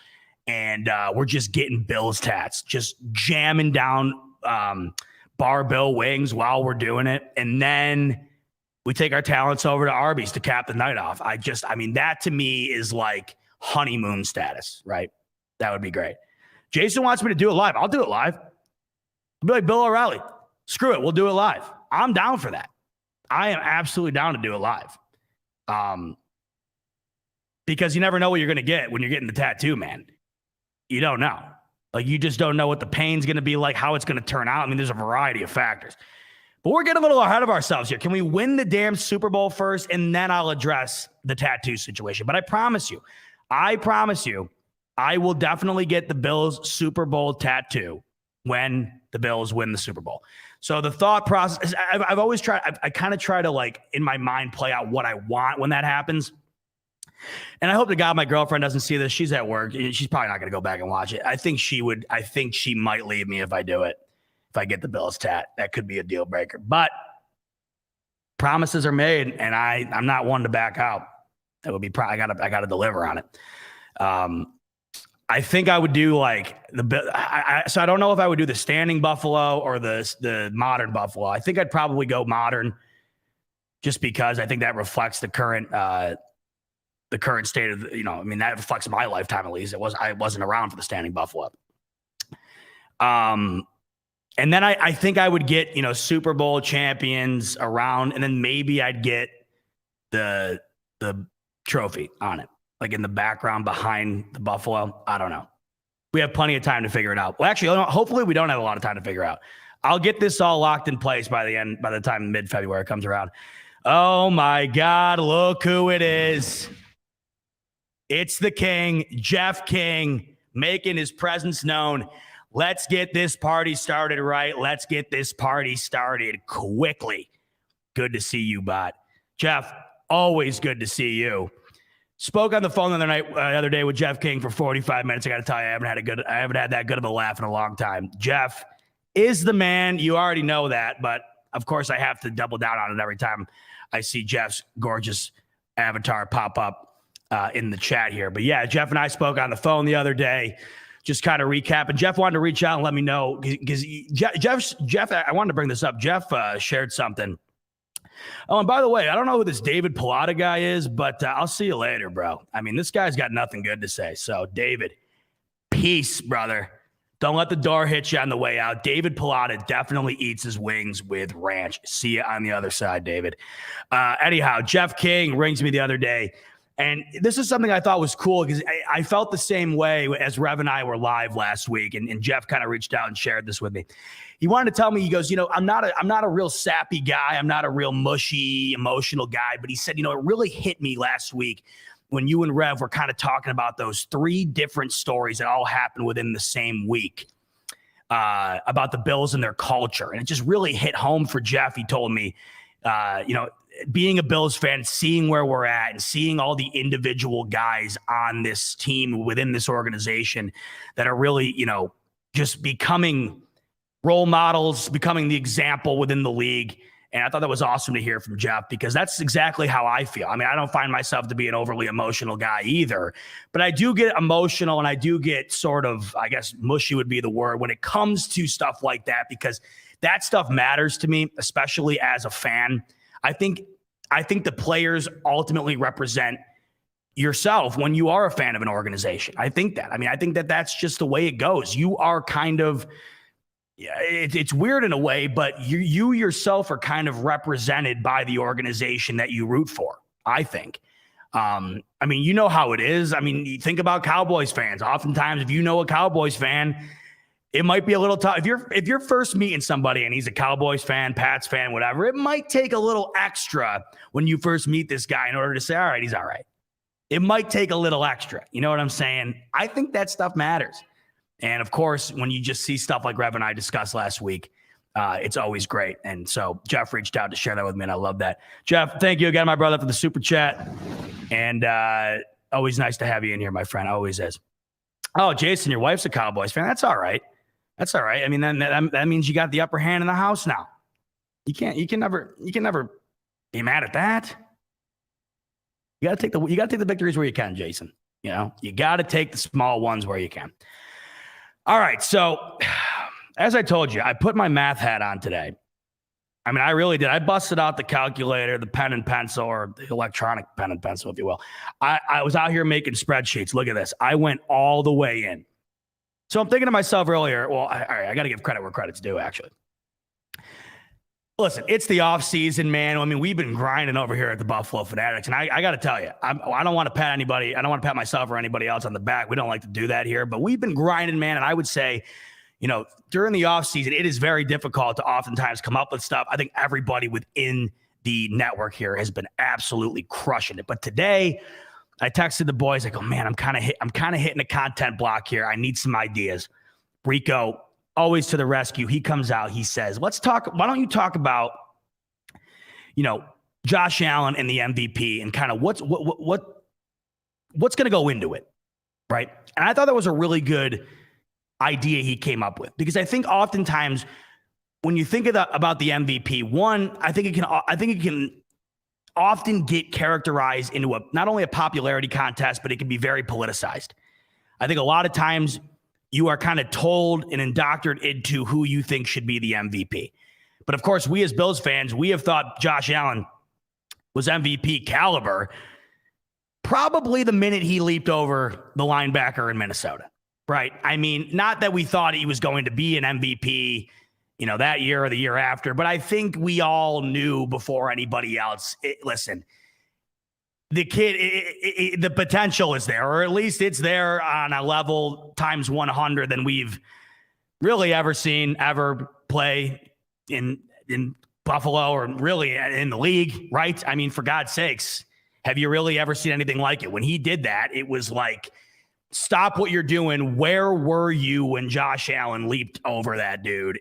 [SPEAKER 2] and we're just getting Bill's tats, just jamming down barbell wings while we're doing it. And then we take our talents over to Arby's to cap the night off. I mean, that to me is like honeymoon status, right? That would be great. Jason wants me to do it live. I'll do it live. I'll be like Bill O'Reilly. Screw it. We'll do it live. I'm down for that. I am absolutely down to do it live. Because you never know what you're going to get when you're getting the tattoo, man. You don't know. Like, you just don't know what the pain's going to be like, how it's going to turn out. I mean, there's a variety of factors. But we're getting a little ahead of ourselves here. Can we win the damn Super Bowl first, and then I'll address the tattoo situation? But I promise you, I will definitely get the Bills Super Bowl tattoo when the Bills win the Super Bowl. So the thought process, I've always tried, I kind of try to, like, in my mind, play out what I want when that happens. And I hope to God my girlfriend doesn't see this. She's at work. She's probably not going to go back and watch it. I think she might leave me if I do it. If I get the Bills tat, that could be a deal breaker. But promises are made, and I'm not one to back out. That would be I got to deliver on it. I think I would do like so I don't know if I would do the standing buffalo or the modern buffalo. I think I'd probably go modern, just because I think that reflects the current state of I mean, that reflects my lifetime at least. I wasn't around for the standing buffalo. And then I think I would get Super Bowl champions around, and then maybe I'd get the trophy on it, like in the background behind the buffalo. I don't know. We have plenty of time to figure it out. Well, actually, hopefully we don't have a lot of time to figure out. I'll get this all locked in place by the time mid-February comes around. Oh my God, look who it is. It's the King, Jeff King, making his presence known. Let's get this party started right. Let's get this party started quickly. Good to see you, Bot. Jeff, always good to see you. Spoke on the phone the other day with Jeff King for 45 minutes. I got to tell you, I haven't had that good of a laugh in a long time. Jeff is the man. You already know that, but of course I have to double down on it every time I see Jeff's gorgeous avatar pop up in the chat here. But yeah, Jeff and I spoke on the phone the other day, just kind of recap. And Jeff wanted to reach out and let me know because Jeff, I wanted to bring this up. Jeff shared something. Oh, and by the way, I don't know who this David Pilata guy is, but I'll see you later, bro. I mean, this guy's got nothing good to say. So, David, peace, brother. Don't let the door hit you on the way out. David Pilata definitely eats his wings with ranch. See you on the other side, David. Anyhow, Jeff King rings me the other day. And this is something I thought was cool because I felt the same way as Rev and I were live last week. And Jeff kind of reached out and shared this with me. He wanted to tell me, he goes, I'm not a real sappy guy. I'm not a real mushy, emotional guy. But he said, it really hit me last week when you and Rev were kind of talking about those 3 different stories that all happened within the same week about the Bills and their culture. And it just really hit home for Jeff. He told me, being a Bills fan, seeing where we're at and seeing all the individual guys on this team within this organization that are really, just becoming role models, becoming the example within the league. And I thought that was awesome to hear from Jeff because that's exactly how I feel. I mean, I don't find myself to be an overly emotional guy either, but I do get emotional and I do get sort of, I guess, mushy would be the word when it comes to stuff like that, because that stuff matters to me, especially as a fan. I think the players ultimately represent yourself when you are a fan of an organization. I think that that's just the way it goes. You are kind of, it's weird in a way, but you yourself are kind of represented by the organization that you root for, I think. You know how it is. I mean, you think about Cowboys fans. Oftentimes, if you know a Cowboys fan, it might be a little tough. If you're first meeting somebody and he's a Cowboys fan, Pats fan, whatever, it might take a little extra when you first meet this guy in order to say, all right, he's all right. It might take a little extra. You know what I'm saying? I think that stuff matters. And of course, when you just see stuff like Rev and I discussed last week, it's always great. And so Jeff reached out to share that with me, and I love that. Jeff, thank you again, my brother, for the super chat. And always nice to have you in here, my friend. Always is. Oh, Jason, your wife's a Cowboys fan. That's all right. That's all right. I mean, then that means you got the upper hand in the house now. You can never be mad at that. You got to take the victories where you can, Jason. You got to take the small ones where you can. All right. So as I told you, I put my math hat on today. I mean, I really did. I busted out the calculator, the pen and pencil, or the electronic pen and pencil, if you will. I was out here making spreadsheets. Look at this. I went all the way in. So I'm thinking to myself earlier, well, I got to give credit where credit's due, actually. Listen, it's the off season, man. I mean, we've been grinding over here at the Buffalo Fanatics, and I got to tell you, I don't want to pat anybody. I don't want to pat myself or anybody else on the back. We don't like to do that here, but we've been grinding, man. And I would say, during the off season, it is very difficult to oftentimes come up with stuff. I think everybody within the network here has been absolutely crushing it. But today, I texted the boys. I go, man, I'm kind of hitting a content block here. I need some ideas. Rico, always to the rescue. He comes out. He says, why don't you talk about, Josh Allen and the MVP and kind of what's going to go into it, right? And I thought that was a really good idea he came up with, because I think oftentimes when you think about the MVP, one, I think it can often get characterized into not only a popularity contest, but it can be very politicized. I think a lot of times you are kind of told and indoctrinated into who you think should be the MVP. But of course, we as Bills fans, we have thought Josh Allen was MVP caliber probably the minute he leaped over the linebacker in Minnesota, right? I mean, not that we thought he was going to be an MVP, that year or the year after, but I think we all knew before anybody else. Listen, the kid, the potential is there, or at least it's there on a level times 100 than we've really ever play in Buffalo, or really in the league, right? I mean, for God's sakes, have you really ever seen anything like it? When he did that, it was like stop what you're doing. Where were you when Josh Allen leaped over that dude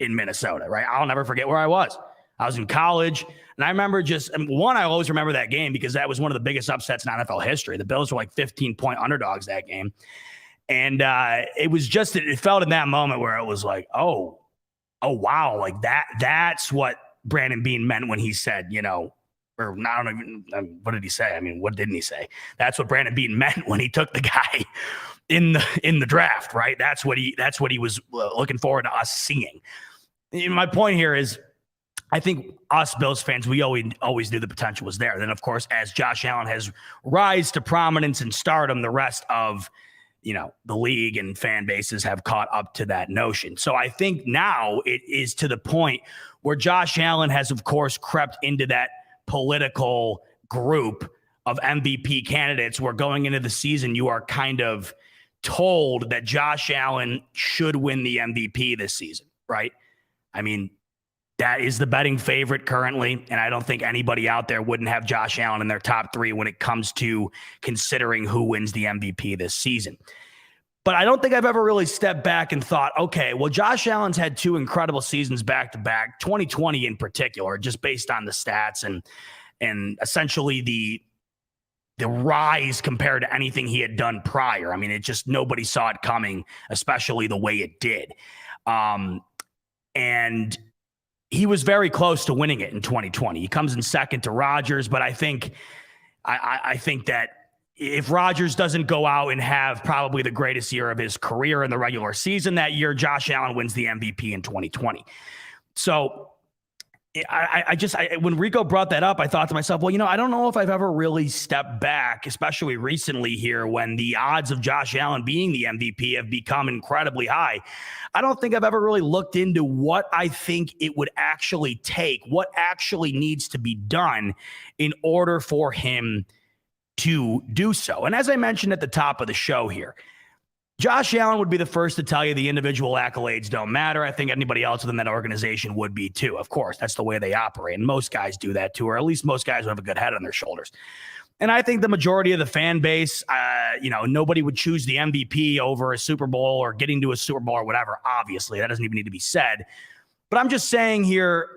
[SPEAKER 2] in Minnesota, right? I'll never forget where I was. I was in college, and I remember I always remember that game because that was one of the biggest upsets in NFL history. The Bills were like 15-point underdogs that game. And it felt in that moment where it was like, oh, wow. Like that's what Brandon Beane meant when he said, or I don't even, what did he say? I mean, what didn't he say? That's what Brandon Beane meant when he took the guy in the draft, right? That's what he was looking forward to us seeing. My point here is, I think us Bills fans, we always knew the potential was there. Then, of course, as Josh Allen has rise to prominence and stardom, the rest of the league and fan bases have caught up to that notion. So I think now it is to the point where Josh Allen has, of course, crept into that political group of MVP candidates where going into the season, you are kind of told that Josh Allen should win the MVP this season, right? I mean, that is the betting favorite currently, and I don't think anybody out there wouldn't have Josh Allen in their top 3 when it comes to considering who wins the MVP this season. But I don't think I've ever really stepped back and thought, okay, well, Josh Allen's had 2 incredible seasons back-to-back, 2020 in particular, just based on the stats and essentially the rise compared to anything he had done prior. I mean, it just nobody saw it coming, especially the way it did. And he was very close to winning it in 2020. He comes in second to Rodgers, but I think that if Rodgers doesn't go out and have probably the greatest year of his career in the regular season that year, Josh Allen wins the MVP in 2020. So when Rico brought that up, I thought to myself, well, I don't know if I've ever really stepped back, especially recently here when the odds of Josh Allen being the MVP have become incredibly high. I don't think I've ever really looked into what I think it would actually take, what actually needs to be done in order for him to do so. And as I mentioned at the top of the show here, Josh Allen would be the first to tell you the individual accolades don't matter. I think anybody else within that organization would be too. Of course, that's the way they operate. And most guys do that too, or at least most guys who have a good head on their shoulders. And I think the majority of the fan base, nobody would choose the MVP over a Super Bowl or getting to a Super Bowl or whatever. Obviously, that doesn't even need to be said. But I'm just saying here,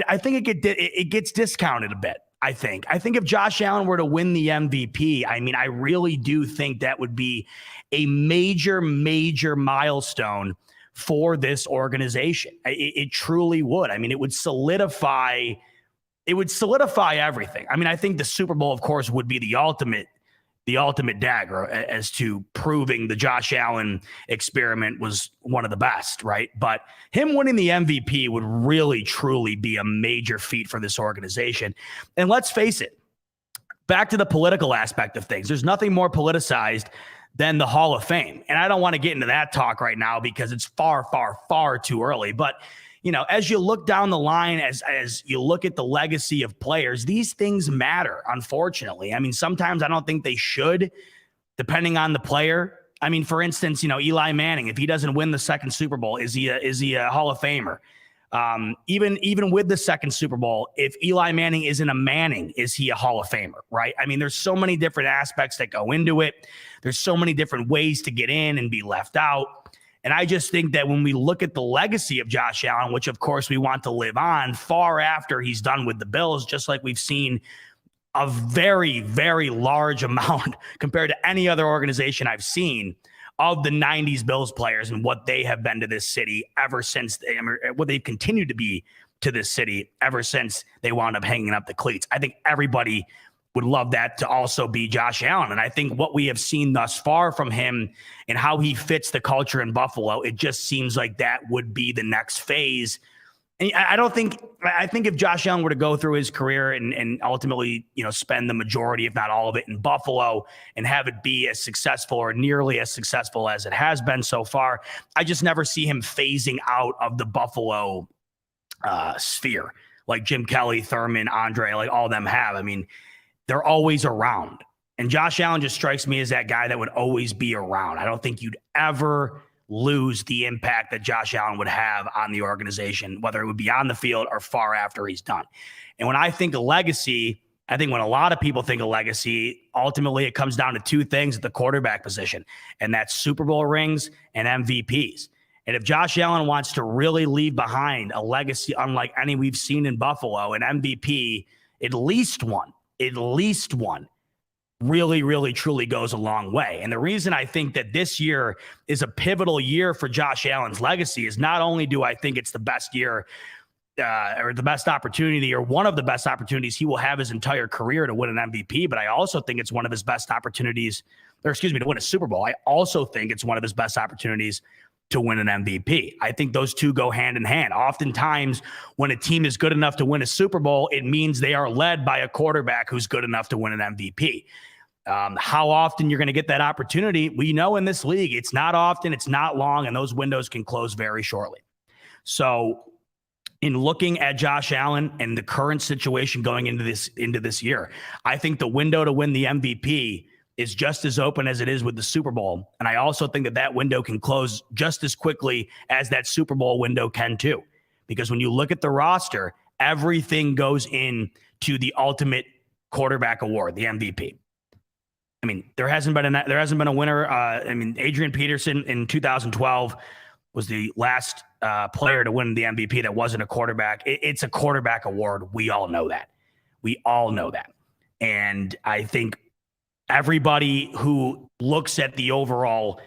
[SPEAKER 2] I think it gets discounted a bit. I think if Josh Allen were to win the MVP, I really do think that would be a major, major milestone for this organization. It truly would. It would solidify everything. I think the Super Bowl, of course, would be the ultimate dagger as to proving the Josh Allen experiment was one of the best, right? But him winning the MVP would really, truly be a major feat for this organization. And let's face it, back to the political aspect of things, there's nothing more politicized than the Hall of Fame. And I don't want to get into that talk right now because it's far, far, far too early. But as you look down the line, as you look at the legacy of players, these things matter, unfortunately. Sometimes I don't think they should, depending on the player. For instance, Eli Manning, if he doesn't win the second Super Bowl, is he a Hall of Famer? Even with the second Super Bowl, if Eli Manning isn't a Manning, is he a Hall of Famer, right? There's so many different aspects that go into it. There's so many different ways to get in and be left out. And I just think that when we look at the legacy of Josh Allen, which of course we want to live on far after he's done with the Bills, just like we've seen a very, very large amount compared to any other organization I've seen of the 90s Bills players and what they have been to this city ever since, what they've continued to be to this city ever since they wound up hanging up the cleats. I think everybody would love that to also be Josh Allen. And I think what we have seen thus far from him and how he fits the culture in Buffalo, it just seems like that would be the next phase. And I think if Josh Allen were to go through his career and ultimately, spend the majority, if not all of it in Buffalo and have it be as successful or nearly as successful as it has been so far, I just never see him phasing out of the Buffalo sphere like Jim Kelly, Thurman, Andre, like all of them have. They're always around. And Josh Allen just strikes me as that guy that would always be around. I don't think you'd ever lose the impact that Josh Allen would have on the organization, whether it would be on the field or far after he's done. And when I think of legacy, I think when a lot of people think of legacy, ultimately it comes down to two things at the quarterback position, and that's Super Bowl rings and MVPs. And if Josh Allen wants to really leave behind a legacy unlike any we've seen in Buffalo, an MVP, at least one, really, really, truly goes a long way. And the reason I think that this year is a pivotal year for Josh Allen's legacy is not only do I think it's the best year or the best opportunity or one of the best opportunities he will have his entire career to win an MVP, but I also think it's one of his best opportunities, to win a Super Bowl. I also think it's one of his best opportunities to win an MVP. I think those two go hand in hand. Oftentimes, when a team is good enough to win a Super Bowl, it means they are led by a quarterback who's good enough to win an MVP. How often you're going to get that opportunity, we know in this league, it's not often, it's not long, and those windows can close very shortly. So in looking at Josh Allen and the current situation going into this year, I think the window to win the MVP is just as open as it is with the Super Bowl. And I also think that window can close just as quickly as that Super Bowl window can too. Because when you look at the roster, everything goes in to the ultimate quarterback award, the MVP. I mean, there hasn't been a winner. Adrian Peterson in 2012 was the last player to win the MVP that wasn't a quarterback. It's a quarterback award. We all know that. And I think everybody who looks at the overall,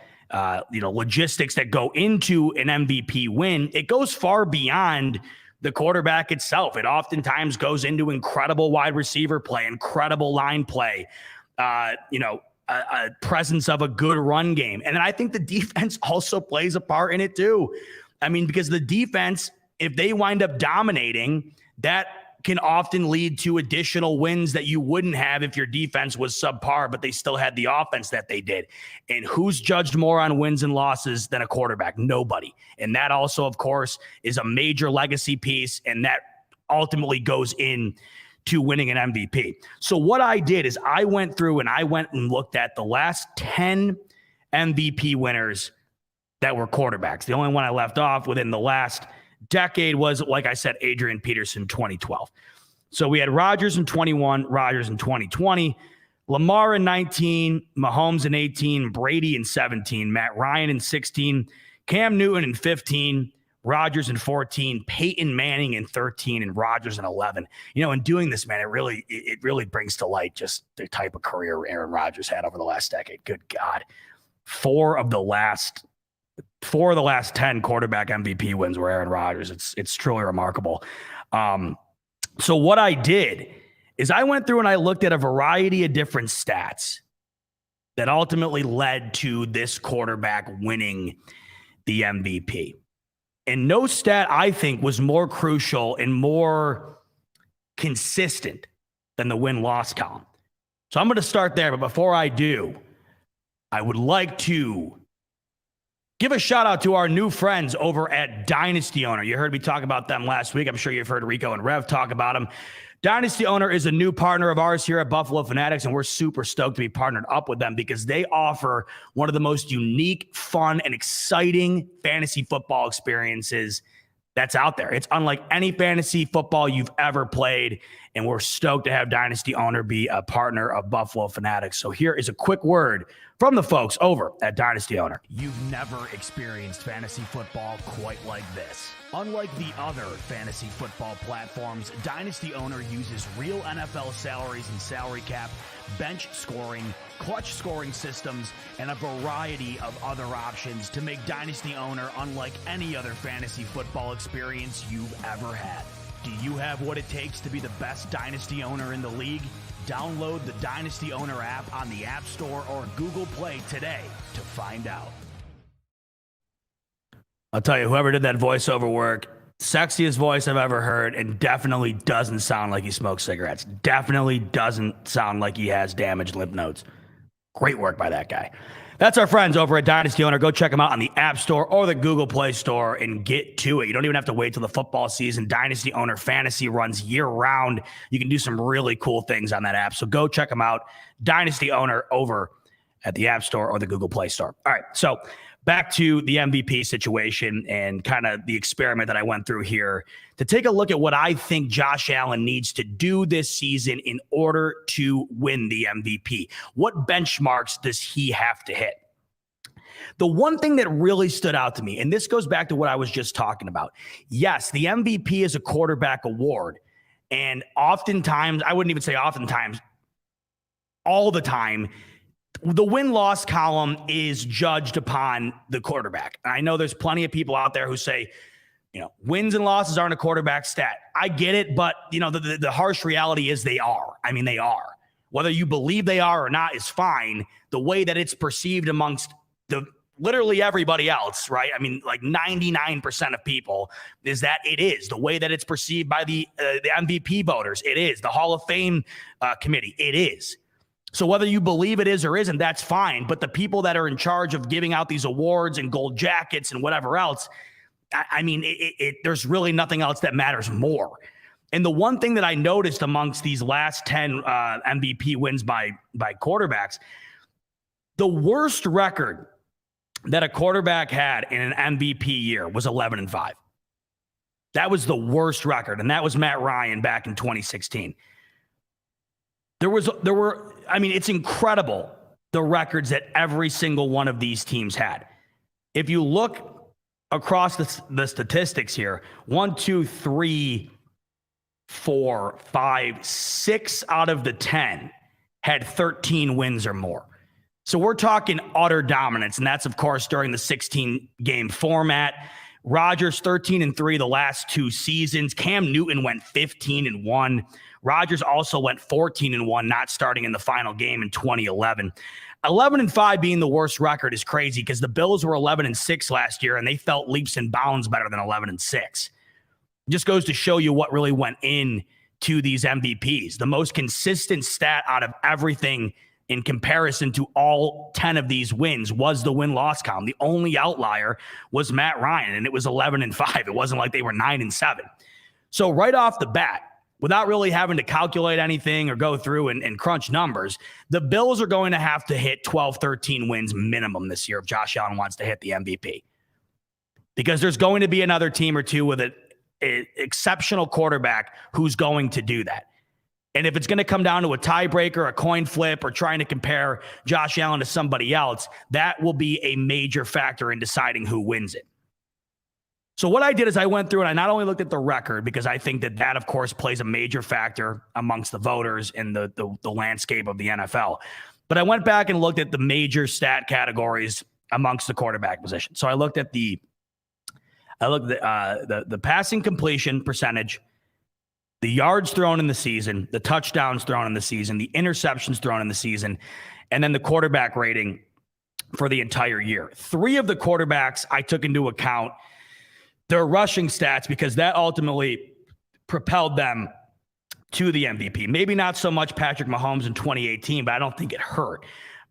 [SPEAKER 2] logistics that go into an MVP win, it goes far beyond the quarterback itself. It oftentimes goes into incredible wide receiver play, incredible line play, a presence of a good run game. And then I think the defense also plays a part in it too. I mean, because the defense, if they wind up dominating, that can often lead to additional wins that you wouldn't have if your defense was subpar, but they still had the offense that they did. And who's judged more on wins and losses than a quarterback? Nobody. And that also, of course, is a major legacy piece, and that ultimately goes in to winning an MVP. So what I did is I went through and looked at the last 10 MVP winners that were quarterbacks. The only one I left off within the last decade was, like I said, Adrian Peterson, 2012. So we had Rodgers in 21, Rodgers in 2020, Lamar in 19, Mahomes in 18, Brady in 17, Matt Ryan in 16, Cam Newton in 15, Rodgers in 14, Peyton Manning in 13, and Rodgers in 11. In doing this, man, it really brings to light just the type of career Aaron Rodgers had over the last decade. Good God. Four of the last 10 quarterback MVP wins were Aaron Rodgers. It's truly remarkable. So what I did is I went through and I looked at a variety of different stats that ultimately led to this quarterback winning the MVP. And no stat, I think, was more crucial and more consistent than the win-loss column. So I'm going to start there. But before I do, I would like to give a shout out to our new friends over at Dynasty Owner. You heard me talk about them last week. I'm sure you've heard Rico and Rev talk about them. Dynasty Owner is a new partner of ours here at Buffalo Fanatics, and we're super stoked to be partnered up with them because they offer one of the most unique, fun, and exciting fantasy football experiences that's out there. It's unlike any fantasy football you've ever played, and we're stoked to have Dynasty Owner be a partner of Buffalo Fanatics. So here is a quick word from the folks over at Dynasty Owner.
[SPEAKER 3] You've never experienced fantasy football quite like this. Unlike the other fantasy football platforms, Dynasty Owner uses real NFL salaries and salary cap, bench scoring, clutch scoring systems, and a variety of other options to make Dynasty Owner unlike any other fantasy football experience you've ever had. Do you have what it takes to be the best Dynasty Owner in the league? Download the Dynasty Owner app on the App Store or Google Play today to find out.
[SPEAKER 2] I'll tell you, whoever did that voiceover work, sexiest voice I've ever heard, and definitely doesn't sound like he smokes cigarettes. Definitely doesn't sound like he has damaged lymph nodes. Great work by that guy. That's our friends over at Dynasty Owner. Go check them out on the App Store or the Google Play Store and get to it. You don't even have to wait till the football season. Dynasty Owner Fantasy runs year-round. You can do some really cool things on that app. So go check them out. Dynasty Owner over at the App Store or the Google Play Store. All right, so back to the MVP situation and kind of the experiment that I went through here to take a look at what I think Josh Allen needs to do this season in order to win the MVP. What benchmarks does he have to hit? The one thing that really stood out to me, and this goes back to what I was just talking about. Yes, the MVP is a quarterback award. And oftentimes, I wouldn't even say oftentimes, all the time, the win-loss column is judged upon the quarterback. I know there's plenty of people out there who say, wins and losses aren't a quarterback stat. I get it, but, the harsh reality is they are. I mean, they are. Whether you believe they are or not is fine. The way that it's perceived amongst literally everybody else, right? I mean, like 99% of people is that it is. The way that it's perceived by the MVP voters, it is. The Hall of Fame committee, it is. So whether you believe it is or isn't, that's fine. But the people that are in charge of giving out these awards and gold jackets and whatever else, I mean, there's really nothing else that matters more. And the one thing that I noticed amongst these last 10 MVP wins by quarterbacks, the worst record that a quarterback had in an MVP year was 11-5. That was the worst record, and that was Matt Ryan back in 2016. It's incredible the records that every single one of these teams had. If you look across the statistics here, 1, 2, 3, 4, 5, 6 out of the 10 had 13 wins or more. So we're talking utter dominance, and that's, of course, during the 16-game format. Rodgers 13-3 the last 2 seasons. Cam Newton went 15-1. Rodgers also went 14-1, not starting in the final game in 2011. 11-5 being the worst record is crazy because the Bills were 11-6 last year, and they felt leaps and bounds better than 11-6. Just goes to show you what really went into these MVPs. The most consistent stat out of everything in comparison to all 10 of these wins was the win-loss column. The only outlier was Matt Ryan, and it was 11-5. It wasn't like they were 9-7. So right off the bat, without really having to calculate anything or go through and crunch numbers, the Bills are going to have to hit 12, 13 wins minimum this year if Josh Allen wants to hit the MVP. Because there's going to be another team or two with an exceptional quarterback who's going to do that. And if it's going to come down to a tiebreaker, a coin flip, or trying to compare Josh Allen to somebody else, that will be a major factor in deciding who wins it. So what I did is I went through and I not only looked at the record, because I think that, of course, plays a major factor amongst the voters in the landscape of the NFL, but I went back and looked at the major stat categories amongst the quarterback position. So I looked at the passing completion percentage, the yards thrown in the season, the touchdowns thrown in the season, the interceptions thrown in the season, and then the quarterback rating for the entire year. 3 of the quarterbacks I took into account their rushing stats because that ultimately propelled them to the MVP. Maybe not so much Patrick Mahomes in 2018, but I don't think it hurt.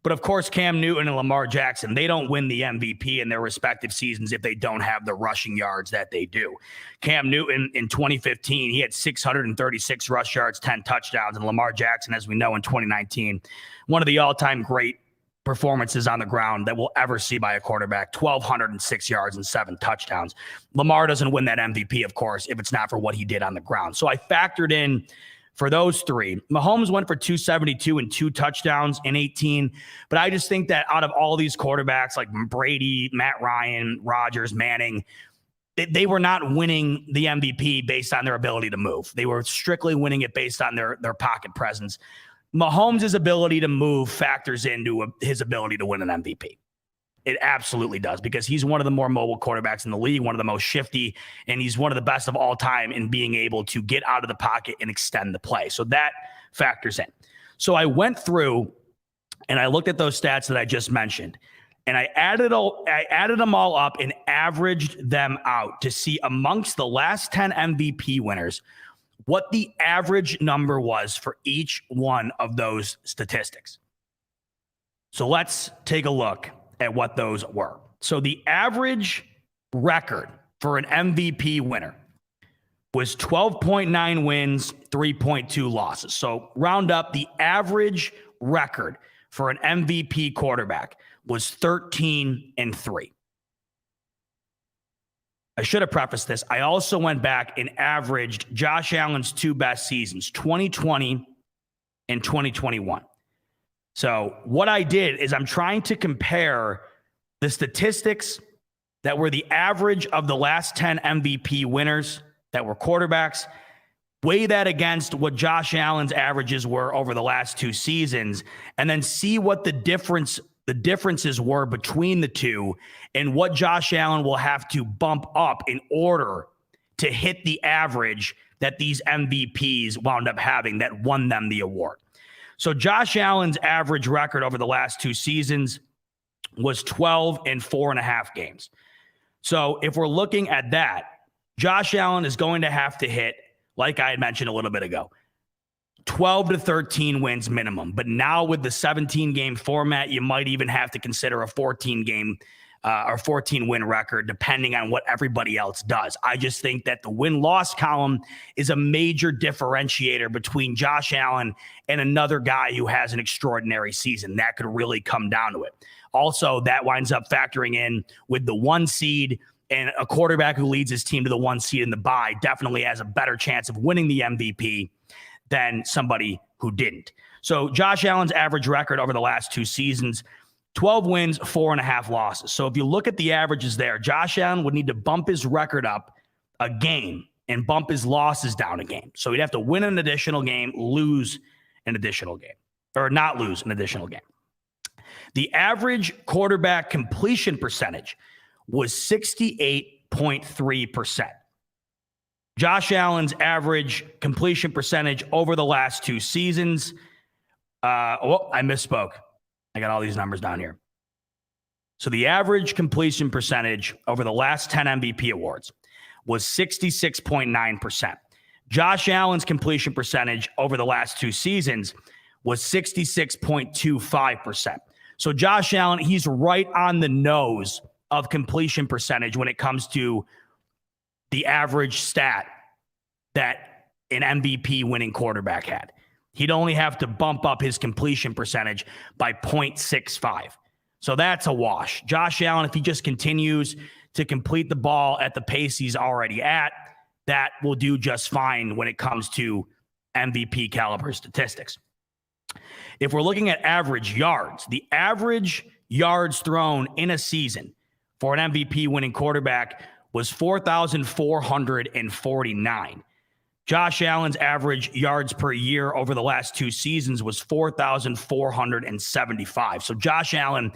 [SPEAKER 2] But of course, Cam Newton and Lamar Jackson, they don't win the MVP in their respective seasons if they don't have the rushing yards that they do. Cam Newton in 2015, he had 636 rush yards, 10 touchdowns. And Lamar Jackson, as we know, in 2019, one of the all-time great performances on the ground that we'll ever see by a quarterback, 1,206 yards and 7 touchdowns. Lamar doesn't win that MVP, of course, if it's not for what he did on the ground. So I factored in for those 3. Mahomes went for 272 and 2 touchdowns in 18. But I just think that out of all these quarterbacks like Brady, Matt Ryan, Rodgers, Manning, they were not winning the MVP based on their ability to move. They were strictly winning it based on their pocket presence. Mahomes' ability to move factors into his ability to win an MVP. It absolutely does, because he's one of the more mobile quarterbacks in the league, one of the most shifty, and he's one of the best of all time in being able to get out of the pocket and extend the play. So that factors in. So I went through and I looked at those stats that I just mentioned, and I added them all up and averaged them out to see amongst the last 10 MVP winners what the average number was for each one of those statistics. So let's take a look at what those were. So the average record for an MVP winner was 12.9 wins, 3.2 losses. So round up, the average record for an MVP quarterback was 13-3. I should have prefaced this. I also went back and averaged Josh Allen's 2 best seasons, 2020 and 2021. So what I did is I'm trying to compare the statistics that were the average of the last 10 MVP winners that were quarterbacks, weigh that against what Josh Allen's averages were over the last 2 seasons, and then see what the differences were between the two and what Josh Allen will have to bump up in order to hit the average that these MVPs wound up having that won them the award. So Josh Allen's average record over the last 2 seasons was 12 and 4.5 games. So if we're looking at that, Josh Allen is going to have to hit, like I had mentioned a little bit ago, 12 to 13 wins minimum. But now with the 17-game format, you might even have to consider a 14-game or 14-win record, depending on what everybody else does. I just think that the win-loss column is a major differentiator between Josh Allen and another guy who has an extraordinary season. That could really come down to it. Also, that winds up factoring in with the 1 seed, and a quarterback who leads his team to the 1 seed in the bye definitely has a better chance of winning the MVP than somebody who didn't. So Josh Allen's average record over the last 2 seasons, 12 wins, 4.5 losses. So if you look at the averages there, Josh Allen would need to bump his record up a game and bump his losses down a game. So he'd have to win an additional game, lose an additional game, or not lose an additional game. The average quarterback completion percentage was 68.3%. Josh Allen's average completion percentage over the last 2 seasons. I misspoke. I got all these numbers down here. So the average completion percentage over the last 10 MVP awards was 66.9%. Josh Allen's completion percentage over the last 2 seasons was 66.25%. So Josh Allen, he's right on the nose of completion percentage when it comes to the average stat that an MVP winning quarterback had. He'd only have to bump up his completion percentage by 0.65. So that's a wash. Josh Allen, if he just continues to complete the ball at the pace he's already at, that will do just fine when it comes to MVP caliber statistics. If we're looking at average yards, the average yards thrown in a season for an MVP winning quarterback was 4,449. Josh Allen's average yards per year over the last 2 seasons was 4,475. So Josh Allen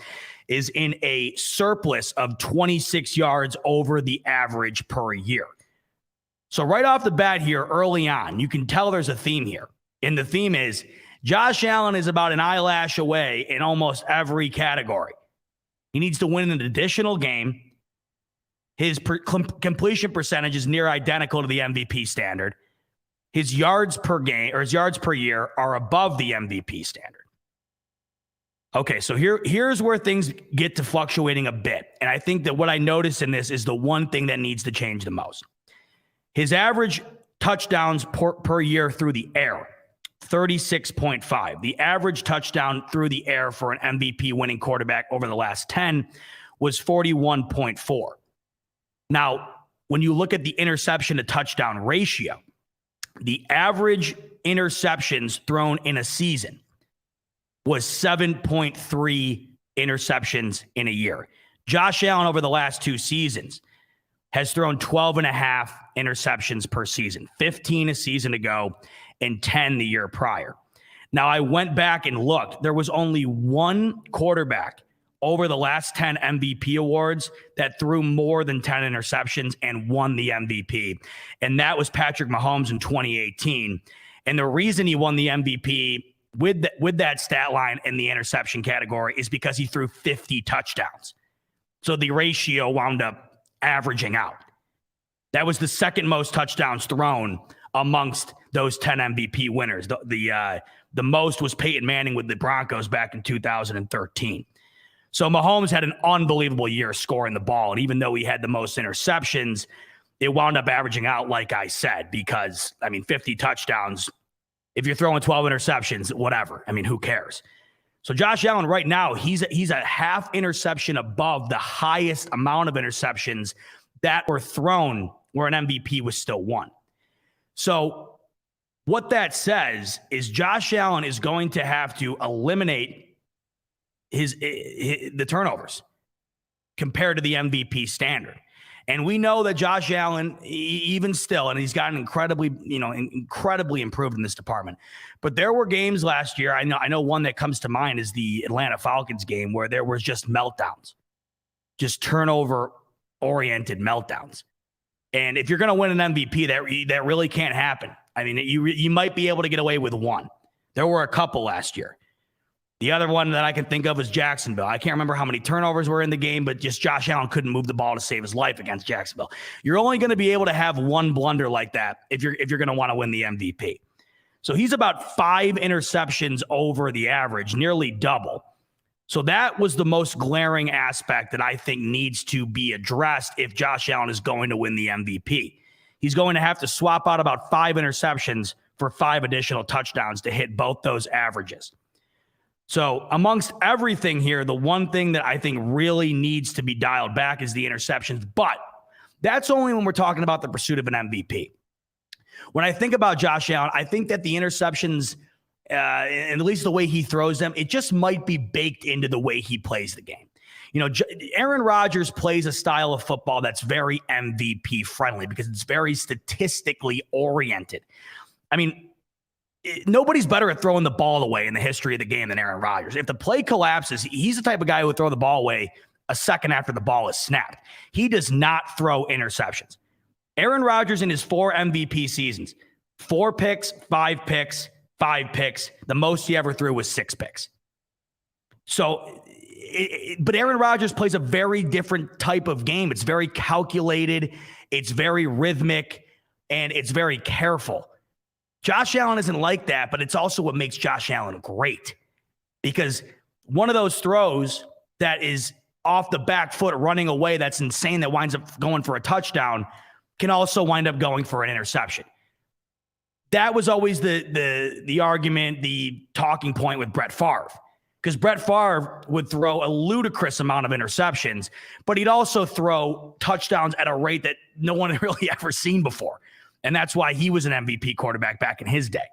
[SPEAKER 2] is in a surplus of 26 yards over the average per year. So right off the bat here, early on, you can tell there's a theme here. And the theme is Josh Allen is about an eyelash away in almost every category. He needs to win an additional game. His completion percentage is near identical to the MVP standard. His yards per game or his yards per year are above the MVP standard. Okay, so here's where things get to fluctuating a bit. And I think that what I notice in this is the one thing that needs to change the most. His average touchdowns per year through the air, 36.5. The average touchdown through the air for an MVP winning quarterback over the last 10 was 41.4. Now, when you look at the interception to touchdown ratio, the average interceptions thrown in a season was 7.3 interceptions in a year. Josh Allen over the last 2 seasons has thrown 12.5 interceptions per season, 15 a season ago and 10 the year prior. Now, I went back and looked. There was only one quarterback over the last 10 MVP awards that threw more than 10 interceptions and won the MVP. And that was Patrick Mahomes in 2018. And the reason he won the MVP with that stat line in the interception category is because he threw 50 touchdowns. So the ratio wound up averaging out. That was the second most touchdowns thrown amongst those 10 MVP winners. The most was Peyton Manning with the Broncos back in 2013. So Mahomes had an unbelievable year scoring the ball. And even though he had the most interceptions, it wound up averaging out, like I said, because, 50 touchdowns, if you're throwing 12 interceptions, whatever. Who cares? So Josh Allen right now, he's a half interception above the highest amount of interceptions that were thrown where an MVP was still won. So what that says is Josh Allen is going to have to eliminate the turnovers compared to the MVP standard. And we know that Josh Allen, even still, and he's gotten incredibly improved in this department. But there were games last year. I know one that comes to mind is the Atlanta Falcons game where there was just meltdowns, just turnover-oriented meltdowns. And if you're going to win an MVP, that really can't happen. I mean, you might be able to get away with one. There were a couple last year. The other one that I can think of is Jacksonville. I can't remember how many turnovers were in the game, but just Josh Allen couldn't move the ball to save his life against Jacksonville. You're only going to be able to have one blunder like that if you're going to want to win the MVP. So he's about 5 interceptions over the average, nearly double. So that was the most glaring aspect that I think needs to be addressed if Josh Allen is going to win the MVP. He's going to have to swap out about 5 interceptions for 5 additional touchdowns to hit both those averages. So amongst everything here, the one thing that I think really needs to be dialed back is the interceptions. But that's only when we're talking about the pursuit of an MVP. When I think about Josh Allen, I think that the interceptions, and at least the way he throws them, it just might be baked into the way he plays the game. You know, Aaron Rodgers plays a style of football that's very MVP friendly because it's very statistically oriented. I mean, nobody's better at throwing the ball away in the history of the game than Aaron Rodgers. If the play collapses, he's the type of guy who would throw the ball away a second after the ball is snapped. He does not throw interceptions. Aaron Rodgers in his 4 MVP seasons, 4 picks, 5 picks, 5 picks. The most he ever threw was 6 picks. So, but Aaron Rodgers plays a very different type of game. It's very calculated. It's very rhythmic, and it's very careful. Josh Allen isn't like that, but it's also what makes Josh Allen great, because one of those throws that is off the back foot running away that's insane that winds up going for a touchdown can also wind up going for an interception. That was always the argument, the talking point with Brett Favre, because Brett Favre would throw a ludicrous amount of interceptions, but he'd also throw touchdowns at a rate that no one had really ever seen before. And that's why he was an MVP quarterback back in his day.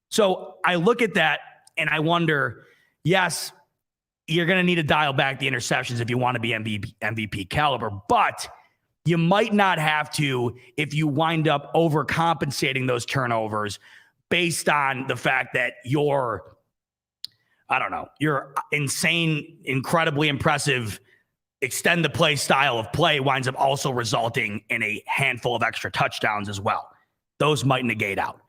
[SPEAKER 2] So I look at that and I wonder, yes, you're going to need to dial back the interceptions if you want to be MVP caliber, but you might not have to if you wind up overcompensating those turnovers based on the fact that your insane, incredibly impressive extend the play style of play winds up also resulting in a handful of extra touchdowns as well. Those might negate out.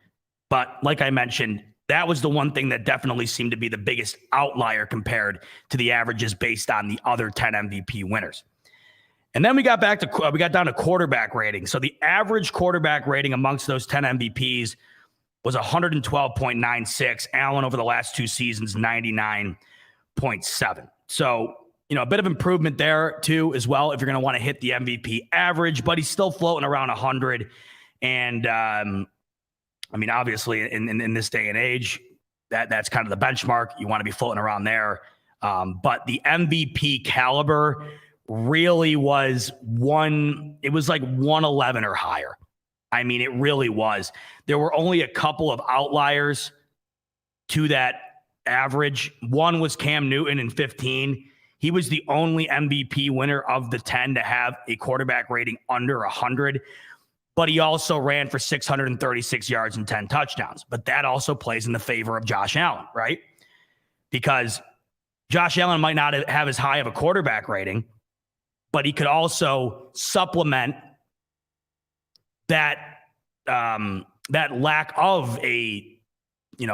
[SPEAKER 2] But like I mentioned, that was the one thing that definitely seemed to be the biggest outlier compared to the averages based on the other 10 MVP winners. And then we got down to quarterback rating. So the average quarterback rating amongst those 10 MVPs was 112.96. Allen over the last 2 seasons, 99.7. So, you know, a bit of improvement there too, as well, if you're going to want to hit the MVP average, but he's still floating around 100. And I mean, obviously in this day and age, that's kind of the benchmark. You want to be floating around there. But the MVP caliber really was it was like 111 or higher. I mean, it really was. There were only a couple of outliers to that average. One was Cam Newton in 15. He was the only MVP winner of the 10 to have a quarterback rating under 100, but he also ran for 636 yards and 10 touchdowns. But that also plays in the favor of Josh Allen, right? Because Josh Allen might not have as high of a quarterback rating, but he could also supplement that lack of a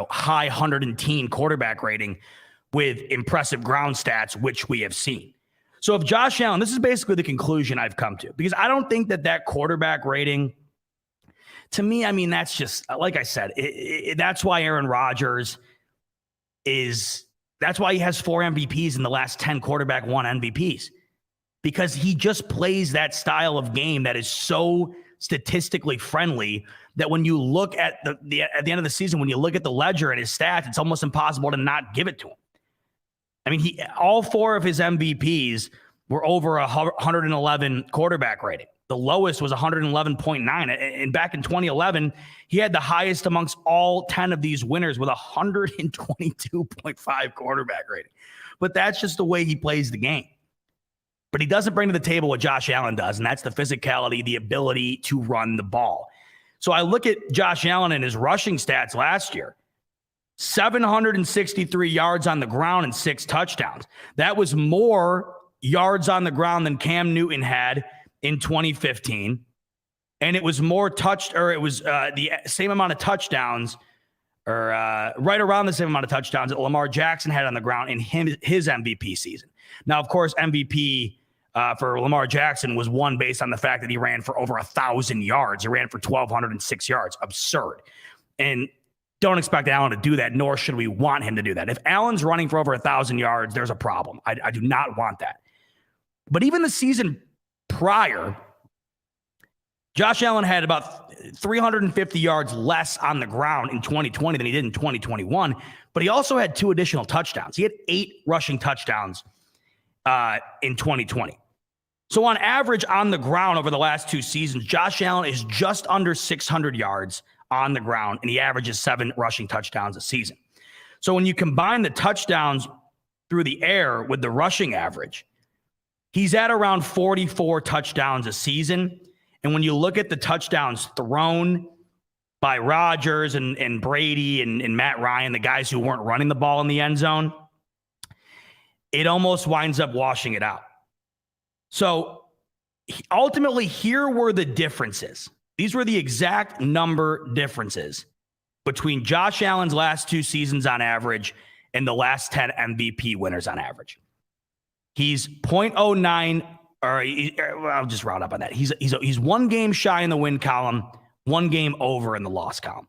[SPEAKER 2] high 110 quarterback rating with impressive ground stats, which we have seen. So if Josh Allen, this is basically the conclusion I've come to, because I don't think that quarterback rating, to me, I mean, that's just, like I said, that's why Aaron Rodgers that's why he has 4 MVPs in the last 10 quarterback won MVPs, because he just plays that style of game that is so statistically friendly that when you look at at the end of the season, when you look at the ledger and his stats, it's almost impossible to not give it to him. I mean, all 4 of his MVPs were over 111 quarterback rating. The lowest was 111.9. And back in 2011, he had the highest amongst all 10 of these winners with 122.5 quarterback rating. But that's just the way he plays the game. But he doesn't bring to the table what Josh Allen does, and that's the physicality, the ability to run the ball. So I look at Josh Allen and his rushing stats last year. 763 yards on the ground and 6 touchdowns. That was more yards on the ground than Cam Newton had in 2015. And it was the same amount of touchdowns, or right around the same amount of touchdowns that Lamar Jackson had on the ground in his MVP season. Now, of course, MVP for Lamar Jackson was won based on the fact that he ran for over 1,000 yards. He ran for 1,206 yards. Absurd. And don't expect Allen to do that, nor should we want him to do that. If Allen's running for over 1,000 yards, there's a problem. I do not want that. But even the season prior, Josh Allen had about 350 yards less on the ground in 2020 than he did in 2021, but he also had 2 additional touchdowns. He had 8 rushing touchdowns in 2020. So on average on the ground over the last 2 seasons, Josh Allen is just under 600 yards on the ground, and he averages 7 rushing touchdowns a season. So when you combine the touchdowns through the air with the rushing average, he's at around 44 touchdowns a season. And when you look at the touchdowns thrown by Rodgers and Brady and Matt Ryan, the guys who weren't running the ball in the end zone, it almost winds up washing it out. So ultimately, here were the differences. These were the exact number differences between Josh Allen's last 2 seasons on average and the last 10 MVP winners on average. He's 0.09, or I'll just round up on that. He's 1 game shy in the win column, 1 game over in the loss column.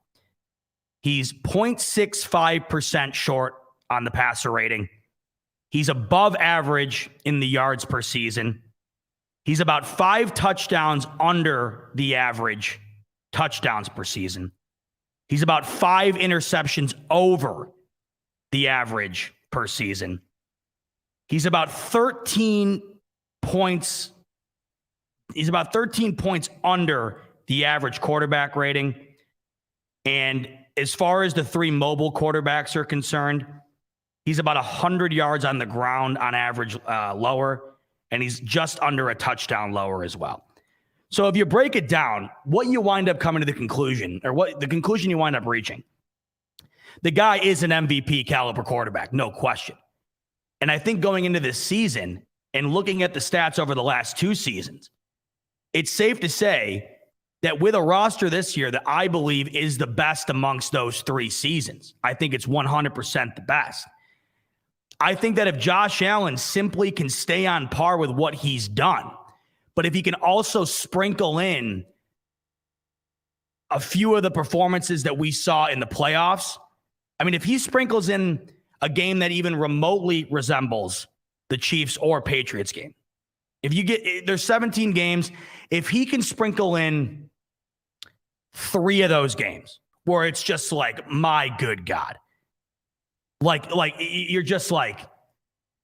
[SPEAKER 2] He's 0.65% short on the passer rating. He's above average in the yards per season. He's about 5 touchdowns under the average touchdowns per season. He's about 5 interceptions over the average per season. He's about 13 points. He's about 13 points under the average quarterback rating. And as far as the 3 mobile quarterbacks are concerned, he's about 100 yards on the ground on average lower, and he's just under a touchdown lower as well. So if you break it down, what you wind up coming to the conclusion, or what the conclusion you wind up reaching, the guy is an MVP caliber quarterback, no question. And I think going into this season and looking at the stats over the last 2 seasons, it's safe to say that with a roster this year that I believe is the best amongst those 3 seasons. I think it's 100% the best. I think that if Josh Allen simply can stay on par with what he's done, but if he can also sprinkle in a few of the performances that we saw in the playoffs, I mean, if he sprinkles in a game that even remotely resembles the Chiefs or Patriots game, there's 17 games, if he can sprinkle in 3 of those games where it's just like, my good God, like you're just like,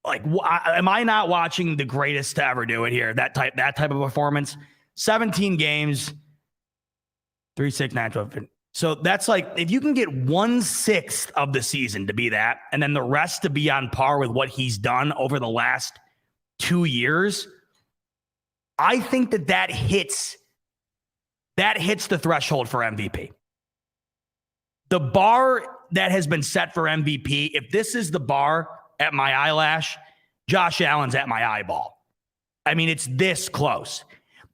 [SPEAKER 2] am I not watching the greatest to ever do it here? That type of performance. 17 games, 3, 6, 9, 12. So that's like, if you can get 1/6 of the season to be that, and then the rest to be on par with what he's done over the last 2 years, I think that hits the threshold for MVP. The bar that has been set for MVP, if this is the bar at my eyelash, Josh Allen's at my eyeball. I mean, it's this close.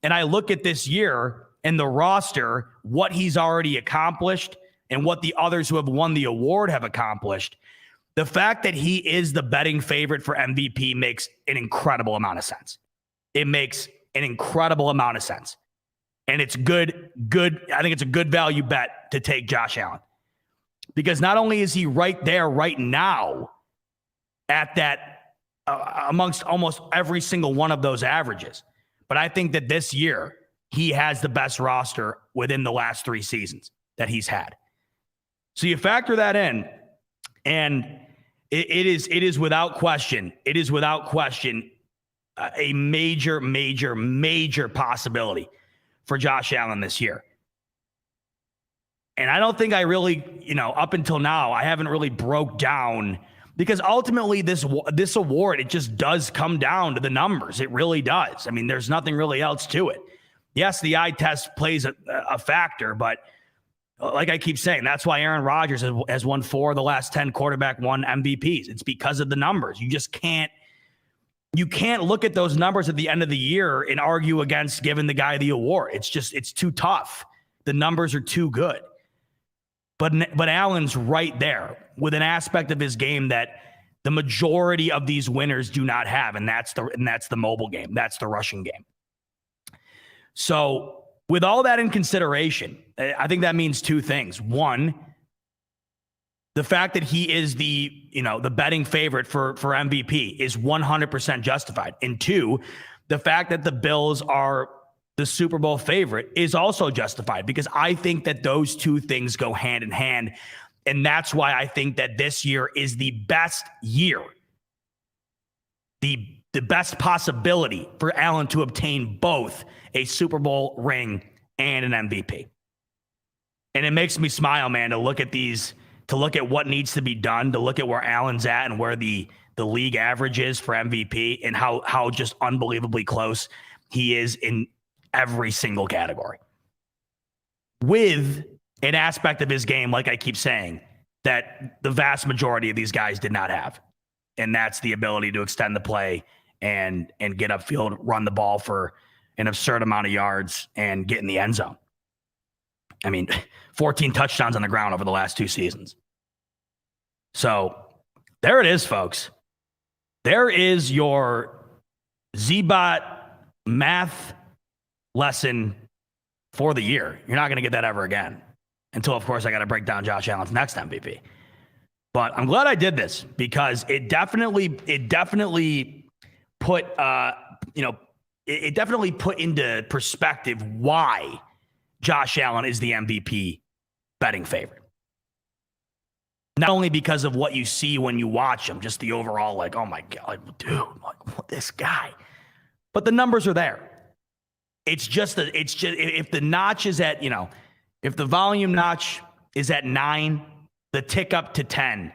[SPEAKER 2] And I look at this year and the roster, what he's already accomplished and what the others who have won the award have accomplished. The fact that he is the betting favorite for MVP makes an incredible amount of sense. It makes an incredible amount of sense. And it's good. I think it's a good value bet to take Josh Allen. Because not only is he right there right now at that amongst almost every single one of those averages, but I think that this year he has the best roster within the last 3 seasons that he's had. So you factor that in, and it is without question. It is without question a major, major, major possibility for Josh Allen this year. And I don't think I really, up until now, I haven't really broke down, because ultimately this award, it just does come down to the numbers. It really does. I mean, there's nothing really else to it. Yes, the eye test plays a factor, but like I keep saying, that's why Aaron Rodgers has won 4 of the last 10 quarterback won MVPs. It's because of the numbers. You can't look at those numbers at the end of the year and argue against giving the guy the award. It's too tough. The numbers are too good. But Allen's right there with an aspect of his game that the majority of these winners do not have, and that's the mobile game. That's the rushing game. So with all that in consideration, I think that means 2 things. One, the fact that he is the betting favorite for MVP is 100% justified. And 2, the fact that the Bills are the Super Bowl favorite is also justified, because I think that those 2 things go hand in hand. And that's why I think that this year is the best year, the best possibility for Allen to obtain both a Super Bowl ring and an MVP. And it makes me smile, man, to look at these, to look at what needs to be done, to look at where Allen's at and where the league average is for MVP, and how just unbelievably close he is in every single category, with an aspect of his game, like I keep saying, that the vast majority of these guys did not have. And that's the ability to extend the play and get upfield, run the ball for an absurd amount of yards, and get in the end zone. I mean, 14 touchdowns on the ground over the last 2 seasons. So there it is, folks. There is your ZBot math lesson for the year. You're not going to get that ever again, until, of course, I got to break down Josh Allen's next MVP. But I'm glad I did this, because it definitely put it definitely put into perspective why Josh Allen is the MVP betting favorite. Not only because of what you see when you watch him, just the overall, like, oh my God, like, dude, like, what, this guy, but the numbers are there. It's just if the notch is at, if the volume notch is at 9, the tick up to 10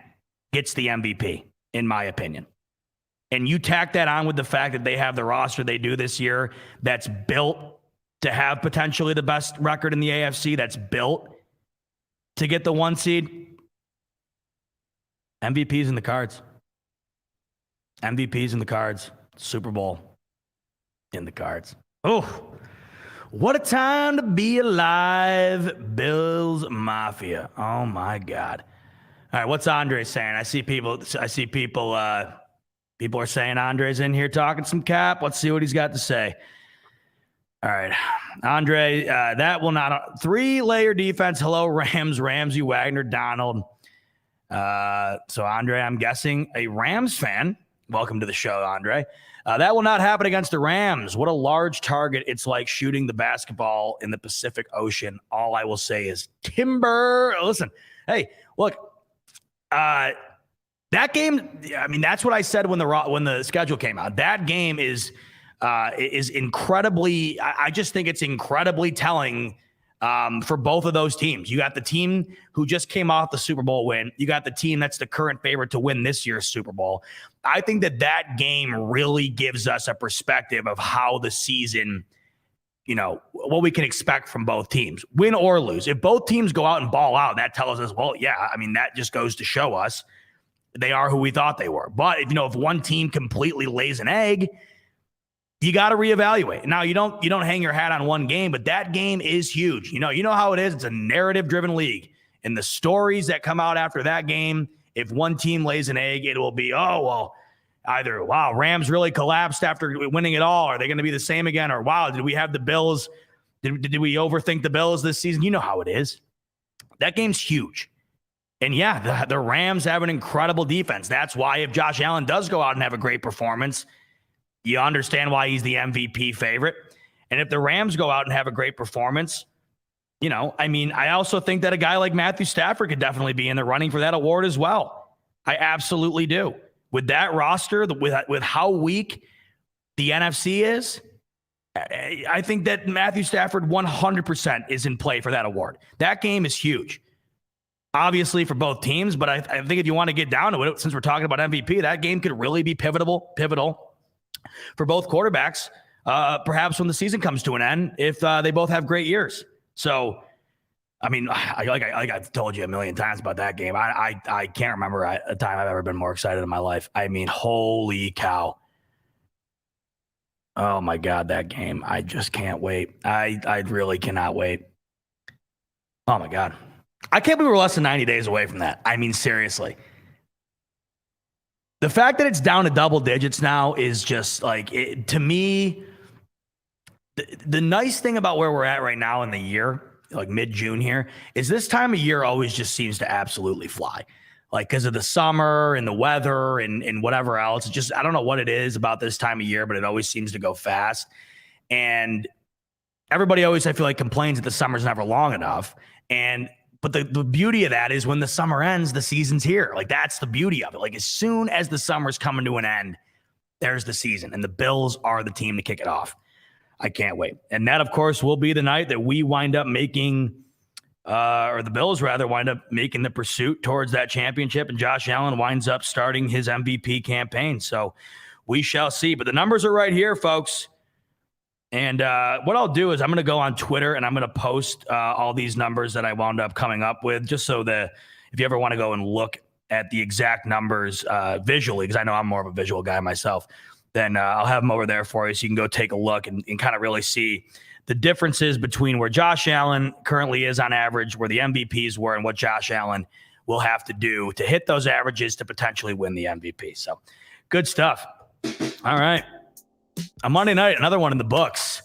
[SPEAKER 2] gets the MVP, in my opinion. And you tack that on with the fact that they have the roster they do this year, that's built to have potentially the best record in the AFC, that's built to get the 1 seed. MVP's in the cards. MVP's in the cards. Super Bowl in the cards. Oh, what a time to be alive, Bills Mafia. Oh my God. All right, what's Andre saying? I see people people are saying Andre's in here talking some cap. Let's see what he's got to say. All right, Andre, that will not 3-layer defense. Hello, Rams, Ramsey, Wagner, Donald. So Andre, I'm guessing a Rams fan. Welcome to the show, Andre. That will not happen against the Rams. What a large target. It's like shooting the basketball in the Pacific Ocean. All I will say is timber. Listen, hey, look, that game, I mean, that's what I said when the schedule came out. That game is incredibly, I just think it's incredibly telling for both of those teams. You got the team who just came off the Super Bowl win. You got the team that's the current favorite to win this year's Super Bowl. I think that game really gives us a perspective of how the season, what we can expect from both teams, win or lose. If both teams go out and ball out, that tells us, well, yeah, I mean, that just goes to show us they are who we thought they were. But if one team completely lays an egg, you got to reevaluate. Now, you don't hang your hat on one game, but that game is huge. You know how it is. It's a narrative-driven league. And the stories that come out after that game, if one team lays an egg, it will be, oh, well, either, wow, Rams really collapsed after winning it all. Are they going to be the same again? Or, wow, did we have the Bills? Did we overthink the Bills this season? You know how it is. That game's huge. And, yeah, the Rams have an incredible defense. That's why if Josh Allen does go out and have a great performance, you understand why he's the MVP favorite. And if the Rams go out and have a great performance, I also think that a guy like Matthew Stafford could definitely be in the running for that award as well. I absolutely do. With that roster, with how weak the NFC is, I think that Matthew Stafford 100% is in play for that award. That game is huge, obviously, for both teams. But I think if you want to get down to it, since we're talking about MVP, that game could really be pivotal for both quarterbacks, perhaps when the season comes to an end, if they both have great years. So, I mean, like I've told you a million times about that game. I can't remember a time I've ever been more excited in my life. I mean, holy cow. Oh, my God, that game. I just can't wait. I really cannot wait. Oh, my God. I can't believe we're less than 90 days away from that. I mean, seriously. The fact that it's down to double digits now is just like, to me, the nice thing about where we're at right now in the year, like mid-June here, is this time of year always just seems to absolutely fly. Like, because of the summer and the weather and whatever else. It's just, I don't know what it is about this time of year, but it always seems to go fast. And everybody always, I feel like, complains that the summer's never long enough. But the beauty of that is when the summer ends, the season's here. Like, that's the beauty of it. Like, as soon as the summer's coming to an end, there's the season. And the Bills are the team to kick it off. I can't wait. And that, of course, will be the night that we wind up making, or the Bills rather, wind up making the pursuit towards that championship. And Josh Allen winds up starting his MVP campaign. So we shall see. But the numbers are right here, folks. And what I'll do is I'm going to go on Twitter and I'm going to post all these numbers that I wound up coming up with, just so that if you ever want to go and look at the exact numbers visually, because I know I'm more of a visual guy myself, then I'll have them over there for you so you can go take a look and kind of really see the differences between where Josh Allen currently is on average, where the MVPs were, and what Josh Allen will have to do to hit those averages to potentially win the MVP. So good stuff. All right. A Monday night, another one in the books.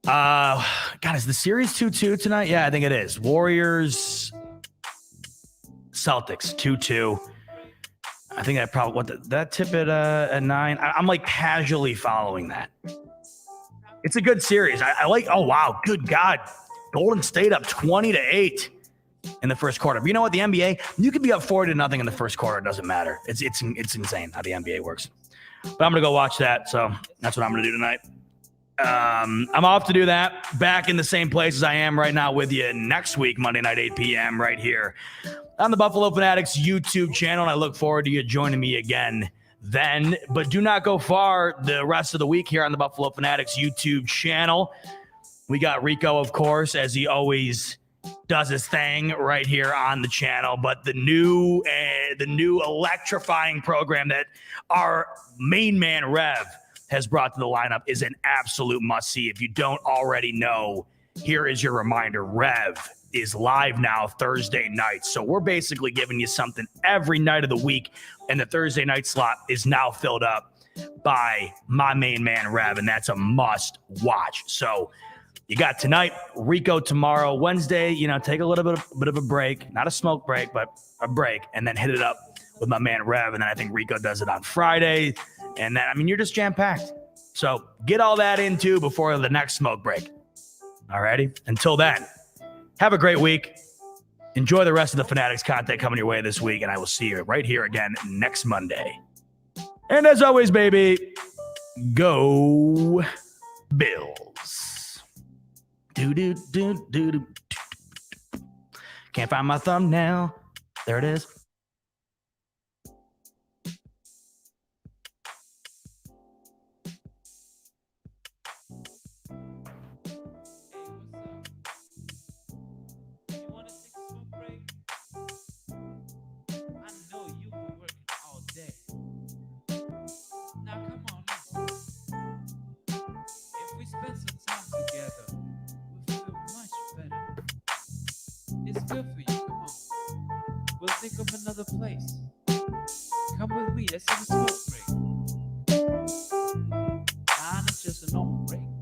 [SPEAKER 2] God, is the series 2-2 tonight? Yeah, I think it is. Warriors, Celtics, 2-2. I think that probably that tip at 9. I'm like casually following that. It's a good series. I like. Oh wow, good God, Golden State up 20-8 in the first quarter. But you know what? The NBA, you could be up 40-0 in the first quarter. It doesn't matter. It's insane how the NBA works. But I'm gonna go watch that. So that's what I'm gonna do tonight. I'm off to do that. Back in the same place as I am right now with you next week, Monday night, 8 p.m. right here on the Buffalo Fanatics YouTube channel. And I look forward to you joining me again then. But do not go far the rest of the week here on the Buffalo Fanatics YouTube channel. We got Rico, of course, as he always does his thing right here on the channel. But the new electrifying program that our main man Rev has brought to the lineup is an absolute must-see. If you don't already know, here is your reminder. Rev is live now Thursday nights. So we're basically giving you something every night of the week, and the Thursday night slot is now filled up by my main man Rev, and that's a must watch. So you got tonight, Rico tomorrow, Wednesday, take a little bit of a break, not a smoke break, but a break, and then hit it up with my man Rev. And then I think Rico does it on Friday. And then, you're just jam-packed. So get all that into before the next smoke break. All righty. Until then, have a great week. Enjoy the rest of the Fanatics content coming your way this week. And I will see you right here again next Monday. And as always, baby, go Bills. Do. Can't find my thumbnail. There it is.
[SPEAKER 4] It's good for you. Come on. We'll think of another place. Come with me. Let's have a smoke break. Nah, it's just a normal break.